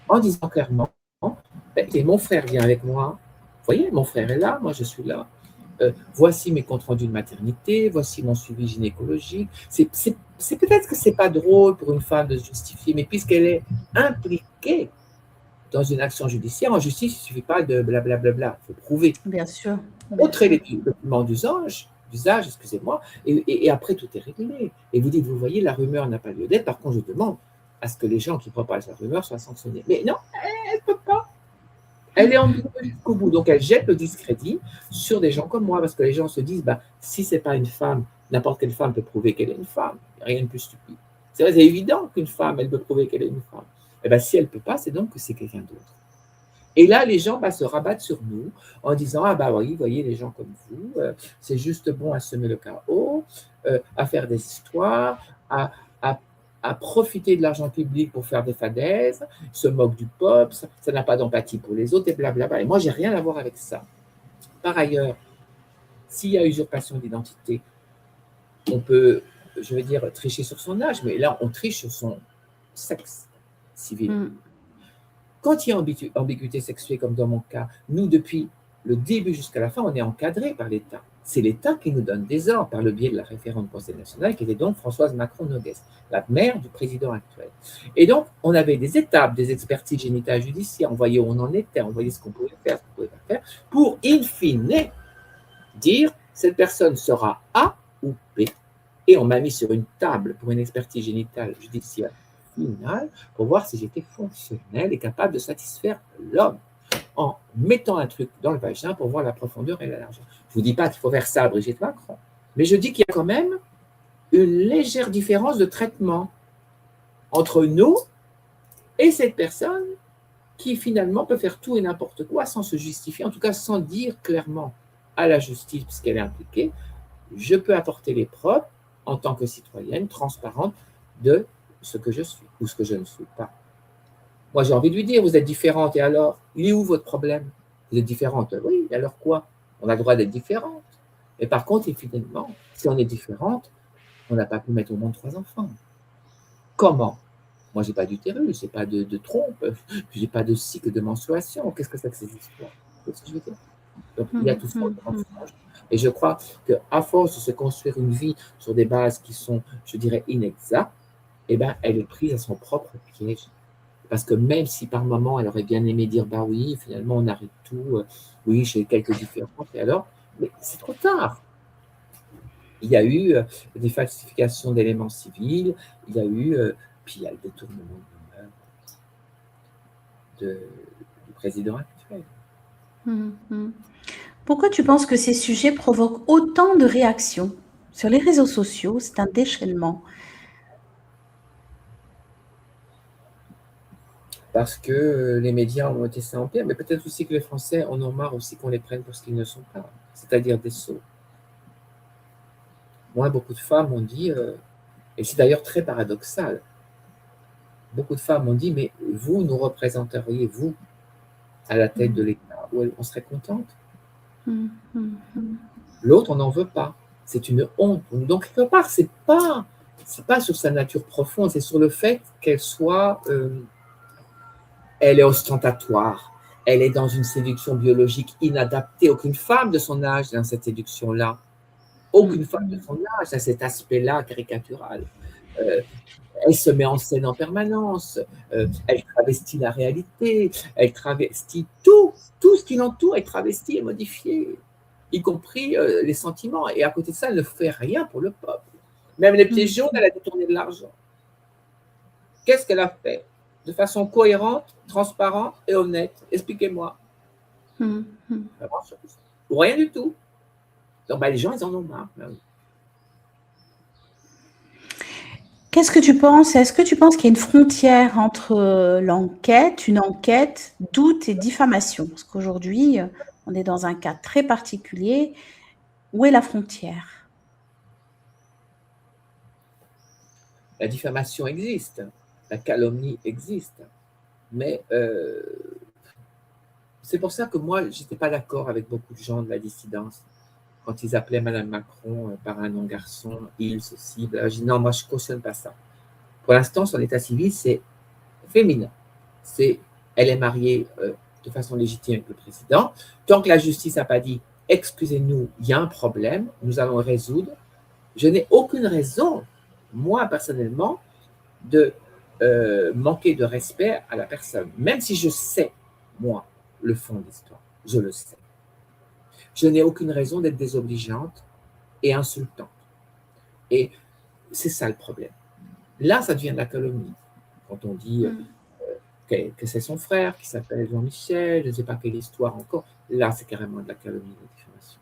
En disant clairement, mon frère vient avec moi, vous voyez, mon frère est là, moi je suis là, voici mes comptes rendus de maternité, voici mon suivi gynécologique. C'est peut-être que ce n'est pas drôle pour une femme de se justifier, mais puisqu'elle est impliquée dans une action judiciaire, en justice, il ne suffit pas de blablabla, il faut prouver. Bien sûr. Montrez les documents d'usage, excusez-moi, et après tout est réglé. Et vous dites, vous voyez, la rumeur n'a pas lieu d'être, par contre, je demande à ce que les gens qui propagent la rumeur soient sanctionnés. Mais non, elle ne peut pas. Elle est ambiguë jusqu'au bout. Donc, elle jette le discrédit sur des gens comme moi, parce que les gens se disent, si ce n'est pas une femme, n'importe quelle femme peut prouver qu'elle est une femme. Il n'y a rien de plus stupide. C'est vrai, c'est évident qu'une femme, elle peut prouver qu'elle est une femme. Eh bien, si elle ne peut pas, c'est donc que c'est quelqu'un d'autre. Et là, les gens se rabattent sur nous en disant, oui, vous voyez, les gens comme vous, c'est juste bon à semer le chaos, à faire des histoires, à profiter de l'argent public pour faire des fadaises, se moquent du peuple, ça n'a pas d'empathie pour les autres, et blablabla. Et moi, j'ai rien à voir avec ça. Par ailleurs, s'il y a usurpation d'identité, on peut, je veux dire, tricher sur son âge, mais là, on triche sur son sexe civil. Quand il y a ambiguïté sexuelle, comme dans mon cas, nous, depuis le début jusqu'à la fin, on est encadré par l'État. C'est l'État qui nous donne des ordres par le biais de la référente du Conseil national, qui était donc Françoise Macron-Noguès, la mère du président actuel. Et donc, on avait des étapes, des expertises génitales judiciaires, on voyait où on en était, on voyait ce qu'on pouvait faire, ce qu'on ne pouvait pas faire, pour, in fine, dire cette personne sera A ou B. Et on m'a mis sur une table pour une expertise génitale judiciaire finale pour voir si j'étais fonctionnel et capable de satisfaire l'homme en mettant un truc dans le vagin pour voir la profondeur et la largeur. Je ne vous dis pas qu'il faut faire ça à Brigitte Macron, mais je dis qu'il y a quand même une légère différence de traitement entre nous et cette personne qui finalement peut faire tout et n'importe quoi sans se justifier, en tout cas sans dire clairement à la justice, puisqu'elle est impliquée, je peux apporter les preuves en tant que citoyenne transparente de ce que je suis ou ce que je ne suis pas. Moi, j'ai envie de lui dire, vous êtes différente, et alors, il est où votre problème? Vous êtes différente? Oui, et alors quoi? On a le droit d'être différente. Mais par contre, finalement, si on est différente, on n'a pas pu mettre au monde 3 enfants. Comment? Moi, je n'ai pas d'utérus, je n'ai pas de trompe, je n'ai pas de cycle de menstruation. Qu'est-ce que c'est que ces histoires? C'est ce que je veux dire. Donc, il y a tout ça. Et je crois qu'à force de se construire une vie sur des bases qui sont, je dirais, inexactes, elle est prise à son propre piège. Parce que même si par moment, elle aurait bien aimé dire, oui, finalement, on arrête tout, oui, j'ai quelques différences, et alors, mais c'est trop tard. Il y a eu des falsifications d'éléments civils, il y a eu, puis il y a le détournement du président actuel. Pourquoi tu penses que ces sujets provoquent autant de réactions? Sur les réseaux sociaux, c'est un déchaînement. Parce que les médias ont été ça en pire, mais peut-être aussi que les Français en ont marre aussi qu'on les prenne pour ce qu'ils ne sont pas, c'est-à-dire des sots. Moi, beaucoup de femmes ont dit, et c'est d'ailleurs très paradoxal, beaucoup de femmes ont dit, mais vous nous représenteriez, vous, à la tête de l'État, où on serait contente. L'autre, on n'en veut pas. C'est une honte. Donc, quelque part, c'est pas sur sa nature profonde, c'est sur le fait qu'elle soit... elle est ostentatoire. Elle est dans une séduction biologique inadaptée. Aucune femme de son âge dans cette séduction-là. Aucune femme de son âge a cet aspect-là caricatural. Elle se met en scène en permanence. Elle travestit la réalité. Elle travestit tout. Tout ce qui l'entoure est travesti et modifié, y compris les sentiments. Et à côté de ça, elle ne fait rien pour le peuple. Même les pieds jaunes, elle a détourné de l'argent. Qu'est-ce qu'elle a fait? De façon cohérente, transparente et honnête. Expliquez-moi. Ou rien du tout. Donc, les gens, ils en ont marre. Qu'est-ce que tu penses? Est-ce que tu penses qu'il y a une frontière entre une enquête, doute et diffamation? Parce qu'aujourd'hui, on est dans un cas très particulier. Où est la frontière? La diffamation existe, la calomnie existe, mais c'est pour ça que moi, je n'étais pas d'accord avec beaucoup de gens de la dissidence. Quand ils appelaient Mme Macron par un nom garçon, il, ceci, je dis non, moi je ne cautionne pas ça. Pour l'instant, son état civil, c'est féminin. Elle est mariée de façon légitime avec le président. Tant que la justice n'a pas dit, excusez-nous, il y a un problème, nous allons le résoudre, je n'ai aucune raison, moi personnellement, de manquer de respect à la personne. Même si je sais, moi, le fond de l'histoire, je le sais. Je n'ai aucune raison d'être désobligeante et insultante. Et c'est ça le problème. Là, ça devient de la calomnie. Quand on dit que c'est son frère qui s'appelle Jean-Michel, je ne sais pas quelle histoire encore, là, c'est carrément de la calomnie, de la diffamation.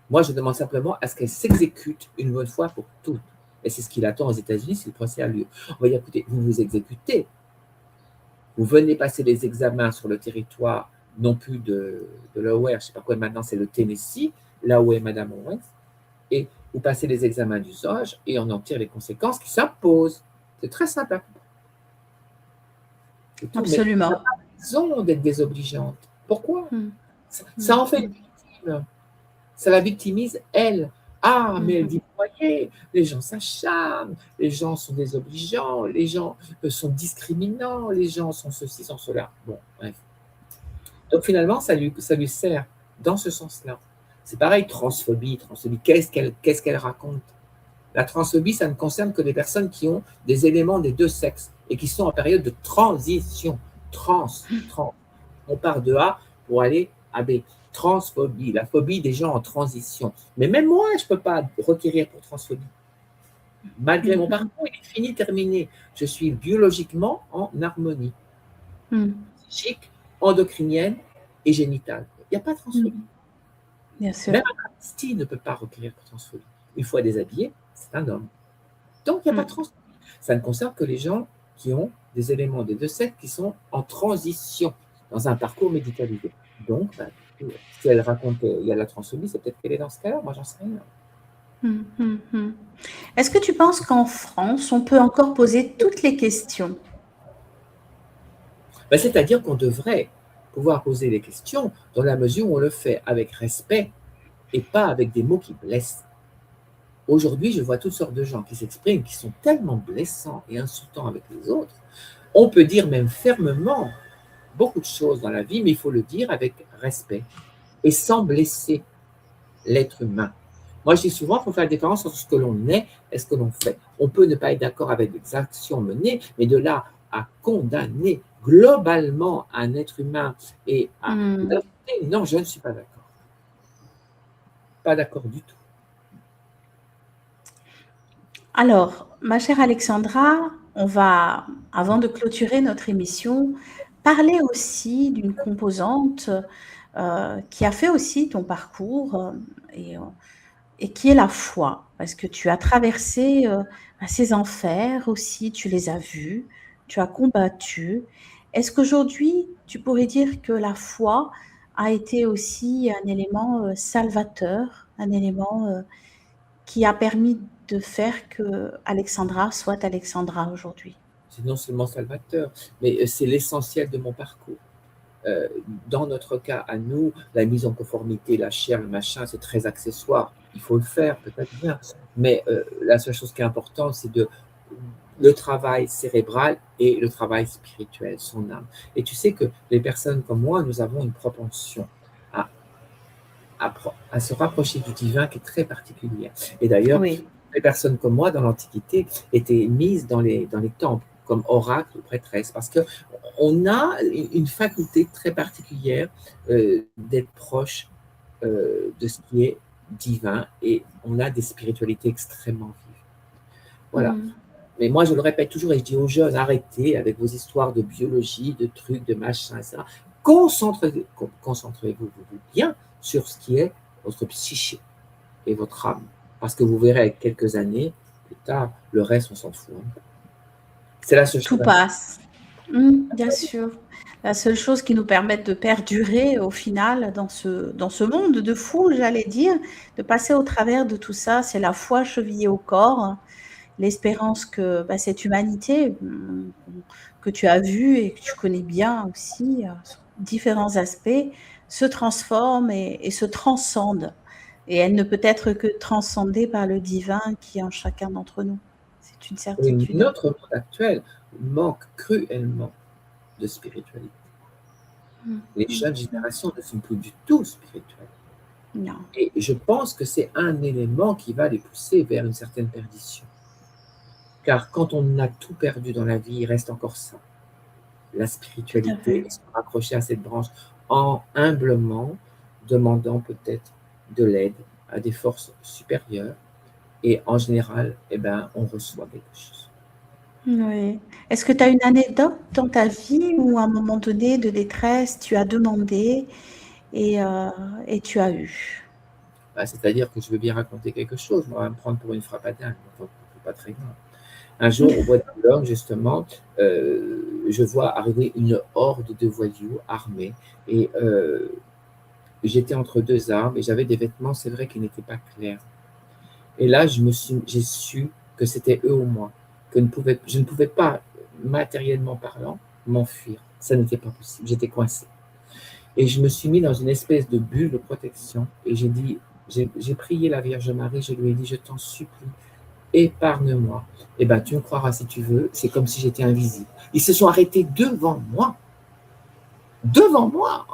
Moi, je demande simplement à ce qu'elle s'exécute une bonne fois pour toutes. Et c'est ce qu'il attend aux États-Unis si le procès a lieu. On va dire, écoutez, vous vous exécutez. Vous venez passer les examens sur le territoire, non plus de Delaware, je ne sais pas quoi, maintenant c'est le Tennessee, là où est Mme Owens, et vous passez les examens d'usage et on en tire les conséquences qui s'imposent. C'est très simple à comprendre. Absolument. Mais on n'a pas raison d'être désobligeante. Pourquoi ça en fait une victime. Ça la victimise, elle. Ah, mais elle dit, voyez, les gens s'acharnent, les gens sont désobligeants, les gens sont discriminants, les gens sont ceci, sont cela. Bon, bref. Donc finalement, ça lui sert dans ce sens-là. C'est pareil, transphobie. Qu'est-ce qu'elle raconte? La transphobie, ça ne concerne que les personnes qui ont des éléments des deux sexes et qui sont en période de transition. On part de A pour aller à B. Transphobie, la phobie des gens en transition. Mais même moi, je ne peux pas requérir pour transphobie. Malgré mon parcours, il est fini, terminé. Je suis biologiquement en harmonie. Psychique, endocrinienne et génitale. Il n'y a pas de transphobie. Bien sûr. Même un travesti ne peut pas requérir pour transphobie. Une fois déshabillé, c'est un homme. Donc, il n'y a pas de transphobie. Ça ne concerne que les gens qui ont des éléments des deux sexes qui sont en transition dans un parcours médicalisé. Donc, si elle raconte qu'il y a la transphobie, c'est peut-être qu'elle est dans ce cas-là. Moi, j'en sais rien. Est-ce que tu penses qu'en France, on peut encore poser toutes les questions? C'est-à-dire qu'on devrait pouvoir poser les questions dans la mesure où on le fait avec respect et pas avec des mots qui blessent. Aujourd'hui, je vois toutes sortes de gens qui s'expriment, qui sont tellement blessants et insultants avec les autres. On peut dire même fermement beaucoup de choses dans la vie, mais il faut le dire avec respect et sans blesser l'être humain. Moi, je dis souvent qu'il faut faire la différence entre ce que l'on est et ce que l'on fait. On peut ne pas être d'accord avec les actions menées, mais de là à condamner globalement un être humain et à l'insulter, non, je ne suis pas d'accord. Pas d'accord du tout. Alors, ma chère Alexandra, on va, avant de clôturer notre émission, parler aussi d'une composante qui a fait aussi ton parcours et qui est la foi, parce que tu as traversé ces enfers aussi, tu les as vus, tu as combattu. Est-ce qu'aujourd'hui, tu pourrais dire que la foi a été aussi un élément salvateur, un élément qui a permis de faire que Alexandra soit Alexandra aujourd'hui? C'est non seulement salvateur, mais c'est l'essentiel de mon parcours. Dans notre cas, à nous, la mise en conformité, la chair, le machin, c'est très accessoire. Il faut le faire, peut-être bien. Mais la seule chose qui est importante, c'est le travail cérébral et le travail spirituel, son âme. Et tu sais que les personnes comme moi, nous avons une propension à se rapprocher du divin qui est très particulière. Et d'ailleurs, Oui. les personnes comme moi, dans l'Antiquité, étaient mises dans les temples comme oracles ou prêtresses, parce qu'on a une faculté très particulière d'être proche de ce qui est divin, et on a des spiritualités extrêmement vives. Voilà. Mais moi, je le répète toujours, et je dis aux jeunes, arrêtez avec vos histoires de biologie, de trucs, de machin, etc. Concentrez-vous bien sur ce qui est votre psyché et votre âme. Parce que vous verrez avec quelques années, plus tard, le reste, on s'en fout. C'est la seule chose. Tout passe. Bien sûr. La seule chose qui nous permet de perdurer au final dans ce monde de fou, j'allais dire, de passer au travers de tout ça, c'est la foi chevillée au corps, l'espérance que cette humanité que tu as vue et que tu connais bien aussi, sur différents aspects, se transforme et se transcende. Et elle ne peut être que transcendée par le divin qui est en chacun d'entre nous. C'est une Et certitude. notre monde actuel manque cruellement de spiritualité. Les jeunes générations ne sont plus du tout spirituelles. Non. Et je pense que c'est un élément qui va les pousser vers une certaine perdition. Car quand on a tout perdu dans la vie, il reste encore ça. La Tout à spiritualité, fait. et se raccrocher à cette branche en humblement demandant peut-être de l'aide à des forces supérieures. Et en général, on reçoit quelque chose. Oui. Est-ce que tu as une anecdote dans ta vie où à un moment donné de détresse, tu as demandé et tu as eu? C'est-à-dire que je veux bien raconter quelque chose, on va me prendre pour une frappadingue, enfin, c'est pas très grave. Un jour, au bois de Boulogne, justement, je vois arriver une horde de voyous armés et j'étais entre deux armes et j'avais des vêtements, c'est vrai, qui n'étaient pas clairs. Et là, j'ai su que c'était eux ou moi, que je ne pouvais pas, matériellement parlant, m'enfuir. Ça n'était pas possible, j'étais coincé. Et je me suis mis dans une espèce de bulle de protection et j'ai prié la Vierge Marie, je lui ai dit, je t'en supplie, épargne-moi. Eh bien, tu me croiras si tu veux, c'est comme si j'étais invisible. Ils se sont arrêtés devant moi,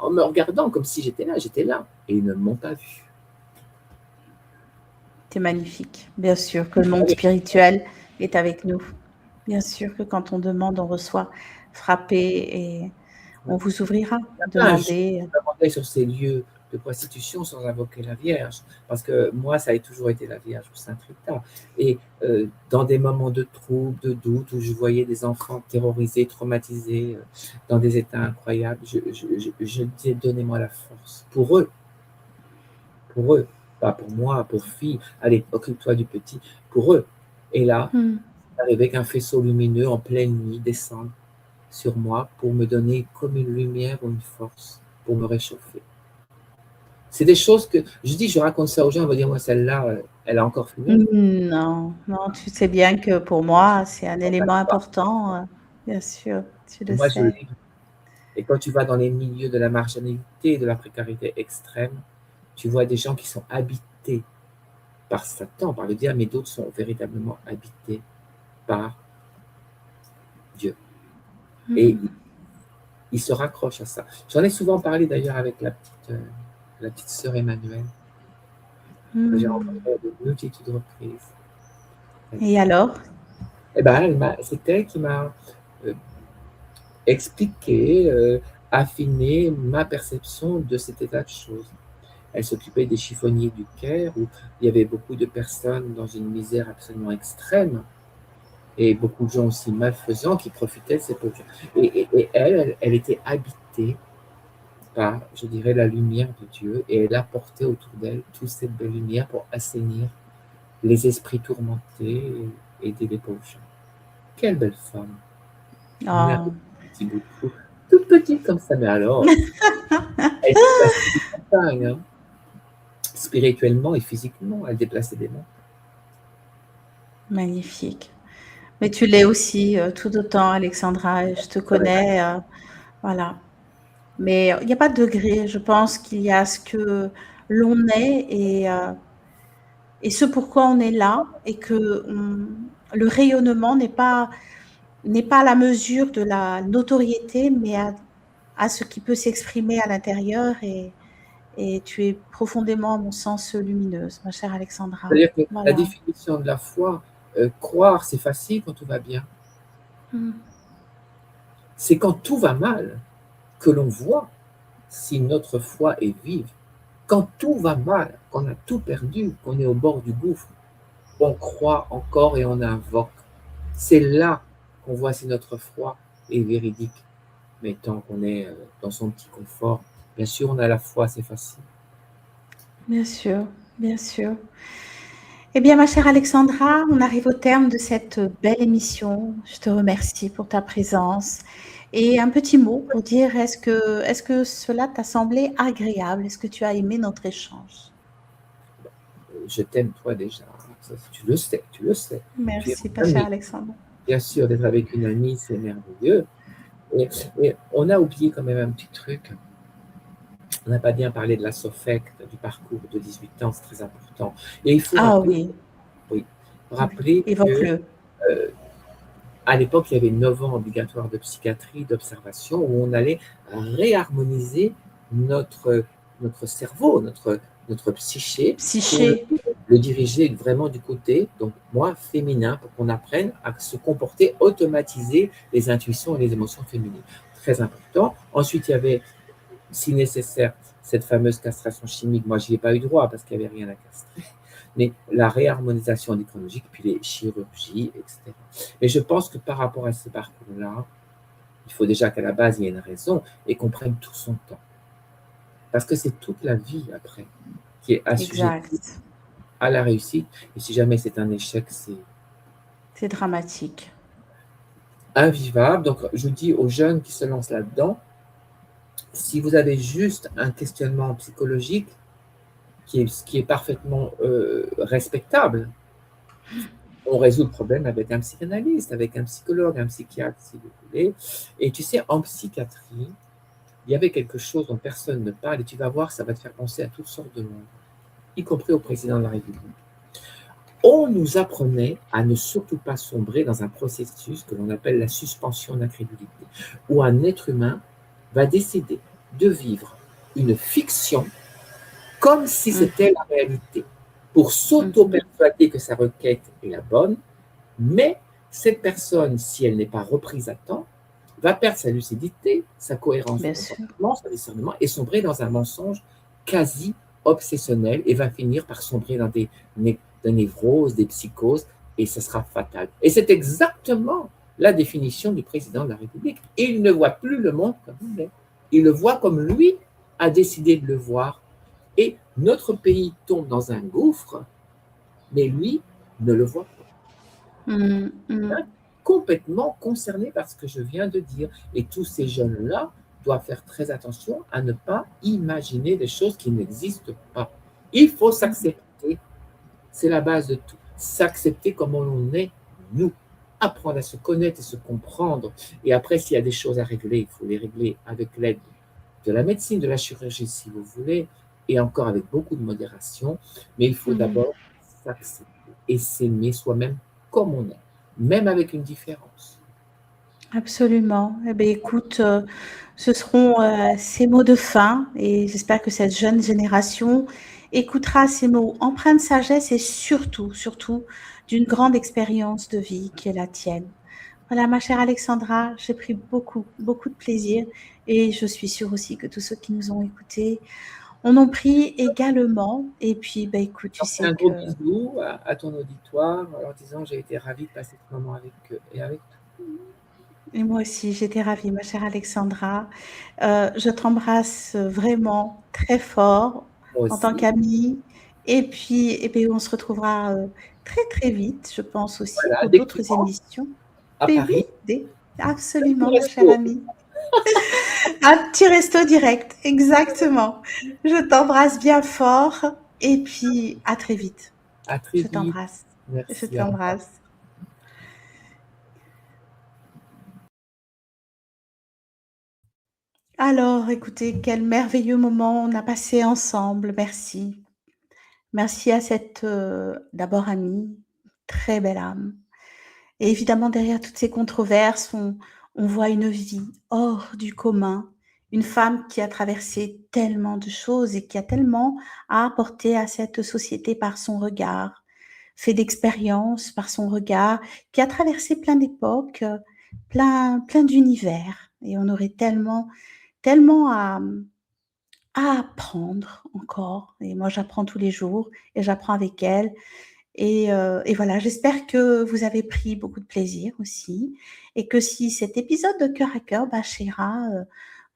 en me regardant comme si j'étais là, et ils ne m'ont pas vu. C'est magnifique. Bien sûr que le monde spirituel est avec nous. Bien sûr que quand on demande, on reçoit. Frappez et on vous ouvrira. Demandez. Je demandais sur ces lieux de prostitution sans invoquer la Vierge, parce que moi, ça a toujours été la Vierge ou Sainte Rita. Et dans des moments de trouble, de doute, où je voyais des enfants terrorisés, traumatisés, dans des états incroyables, je disais, donnez-moi la force. Pour eux, pas pour moi, pour fille, allez, occupe-toi du petit, pour eux. Et là, arrivé qu'un faisceau lumineux en pleine nuit descende sur moi pour me donner comme une lumière ou une force pour me réchauffer. C'est des choses que je raconte ça aux gens, on va dire, moi, celle-là, elle a encore fumé. Non, non, tu sais bien que pour moi, c'est un élément important. Bien sûr, tu le Moi, je sais. lis. Et quand tu vas dans les milieux de la marginalité, de la précarité extrême, tu vois des gens qui sont habités par Satan, par le diable, mais d'autres sont véritablement habités par Dieu. Et ils se raccrochent à ça. J'en ai souvent parlé d'ailleurs avec la petite sœur Emmanuelle. J'ai rencontré de multitudes de reprises. Et alors? Eh ben, c'est elle qui m'a expliqué, affiné ma perception de cet état de choses. Elle s'occupait des chiffonniers du Caire, où il y avait beaucoup de personnes dans une misère absolument extrême, et beaucoup de gens aussi malfaisants qui profitaient de ces pauvres gens. Et elle était habitée par, je dirais, la lumière de Dieu, et elle apportait autour d'elle toute cette belle lumière pour assainir les esprits tourmentés et aider les pauvres gens. Quelle belle femme! Un petit bout de fou, toute petite comme ça, mais alors, elle déplaçait des montagnes, hein. Spirituellement et physiquement, elle déplaçait des montagnes. Magnifique. Mais tu l'es aussi, tout autant, Alexandra, et je te connais, voilà. Mais il n'y a pas de degré. Je pense qu'il y a ce que l'on est et ce pourquoi on est là, et que le rayonnement n'est pas à la mesure de la notoriété, mais à ce qui peut s'exprimer à l'intérieur. Et tu es profondément, à mon sens, lumineuse, ma chère Alexandra. C'est-à-dire que la Voilà. définition de la foi, croire, c'est facile quand tout va bien. C'est quand tout va mal que l'on voit si notre foi est vive. Quand tout va mal, qu'on a tout perdu, qu'on est au bord du gouffre, on croit encore et on invoque. C'est là qu'on voit si notre foi est véridique. Mais tant qu'on est dans son petit confort, bien sûr, on a la foi, c'est facile. Bien sûr, bien sûr. Eh bien, ma chère Alexandra, on arrive au terme de cette belle émission. Je te remercie pour ta présence. Et un petit mot pour dire, est-ce que cela t'a semblé agréable? Est-ce que tu as aimé notre échange? Je t'aime toi déjà. Tu le sais, tu le sais. Tu es Merci, mon pas cher ami. Alexandre. Bien sûr, d'être avec une amie, c'est merveilleux. Et on a oublié quand même un petit truc. On n'a pas bien parlé de la SOFEC, du parcours de 18 ans, c'est très important. Et il faut Ah rappeler, oui, oui, oui, rappeler que évoque-le. à l'époque, il y avait 9 ans obligatoires de psychiatrie, d'observation, où on allait réharmoniser notre, notre cerveau, notre psyché, pour Psyché. le diriger vraiment du côté, donc moi, féminin, pour qu'on apprenne à se comporter, automatiser les intuitions et les émotions féminines. Très important. Ensuite, il y avait, si nécessaire, cette fameuse castration chimique. Moi, je n'y ai pas eu droit parce qu'il n'y avait rien à castrer. Mais la réharmonisation endocrinologique, puis les chirurgies, etc. Mais je pense que par rapport à ces parcours-là, il faut déjà qu'à la base, il y ait une raison et qu'on prenne tout son temps. Parce que c'est toute la vie après qui est assujettie Exact. à la réussite. Et si jamais c'est un échec, c'est C'est dramatique. invivable. Donc, je dis aux jeunes qui se lancent là-dedans, si vous avez juste un questionnement psychologique qui est parfaitement respectable, on résout le problème avec un psychanalyste, avec un psychologue, un psychiatre, si vous voulez. Et tu sais, en psychiatrie, il y avait quelque chose dont personne ne parle, et tu vas voir, ça va te faire penser à toutes sortes de monde, y compris au président de la République. On nous apprenait à ne surtout pas sombrer dans un processus que l'on appelle la suspension d'incrédulité, où un être humain va décider de vivre une fiction comme si c'était la réalité, pour s'auto-persuader que sa requête est la bonne, mais cette personne, si elle n'est pas reprise à temps, va perdre sa lucidité, sa cohérence de Bien sûr. comportement, son discernement, et sombrer dans un mensonge quasi obsessionnel, et va finir par sombrer dans des névroses, des psychoses, et ce sera fatal. Et c'est exactement la définition du président de la République. Il ne voit plus le monde comme il est. Il le voit comme lui a décidé de le voir. Et notre pays tombe dans un gouffre, mais lui ne le voit pas. Complètement concerné par ce que je viens de dire. Et tous ces jeunes-là doivent faire très attention à ne pas imaginer des choses qui n'existent pas. Il faut s'accepter. C'est la base de tout. S'accepter comme on est, nous. Apprendre à se connaître et se comprendre. Et après, s'il y a des choses à régler, il faut les régler avec l'aide de la médecine, de la chirurgie, si vous voulez, et encore avec beaucoup de modération. Mais il faut d'abord s'accepter et s'aimer soi-même comme on est, même avec une différence. Absolument. Eh bien, écoute, ce seront ces mots de fin et j'espère que cette jeune génération écoutera ces mots empreints de sagesse et surtout, surtout d'une grande expérience de vie qui est la tienne. Voilà, ma chère Alexandra, j'ai pris beaucoup, beaucoup de plaisir et je suis sûre aussi que tous ceux qui nous ont écoutés en ont pris également. Et puis, bah, écoute, tu Alors, fais sais un gros que bisou à ton auditoire en leur disant j'ai été ravie de passer ce moment avec eux et avec toi. et moi aussi, j'étais ravie, ma chère Alexandra. Je t'embrasse vraiment très fort Moi en tant aussi. qu'amie. Et puis, eh bien, on se retrouvera très, très vite, je pense aussi, Voilà, pour dès que tu d'autres rentres émissions. à Mais oui, Paris, absolument, au ma chère resto. amie. Un petit resto direct, exactement. Je t'embrasse bien fort et puis à très vite. À très Je vite. t'embrasse. Je Merci, au revoir. t'embrasse. Alors, écoutez, quel merveilleux moment on a passé ensemble. Merci. Merci à cette, d'abord amie, très belle âme. Et évidemment, derrière toutes ces controverses, on voit une vie hors du commun, une femme qui a traversé tellement de choses et qui a tellement à apporter à cette société par son regard, fait d'expériences par son regard, qui a traversé plein d'époques, plein d'univers. Et on aurait tellement, tellement à apprendre encore. Et moi, j'apprends tous les jours et j'apprends avec elle. Et voilà, j'espère que vous avez pris beaucoup de plaisir aussi et que si cet épisode de Cœur à cœur, bah, Chéra,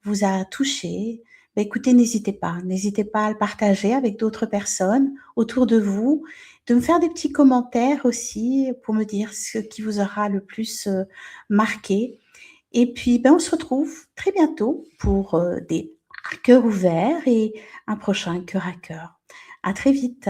vous a touché, bah, écoutez, n'hésitez pas à le partager avec d'autres personnes autour de vous, de me faire des petits commentaires aussi pour me dire ce qui vous aura le plus, marqué. Et puis, ben, on se retrouve très bientôt pour, des cœurs ouverts et un prochain Cœur à cœur. À très vite.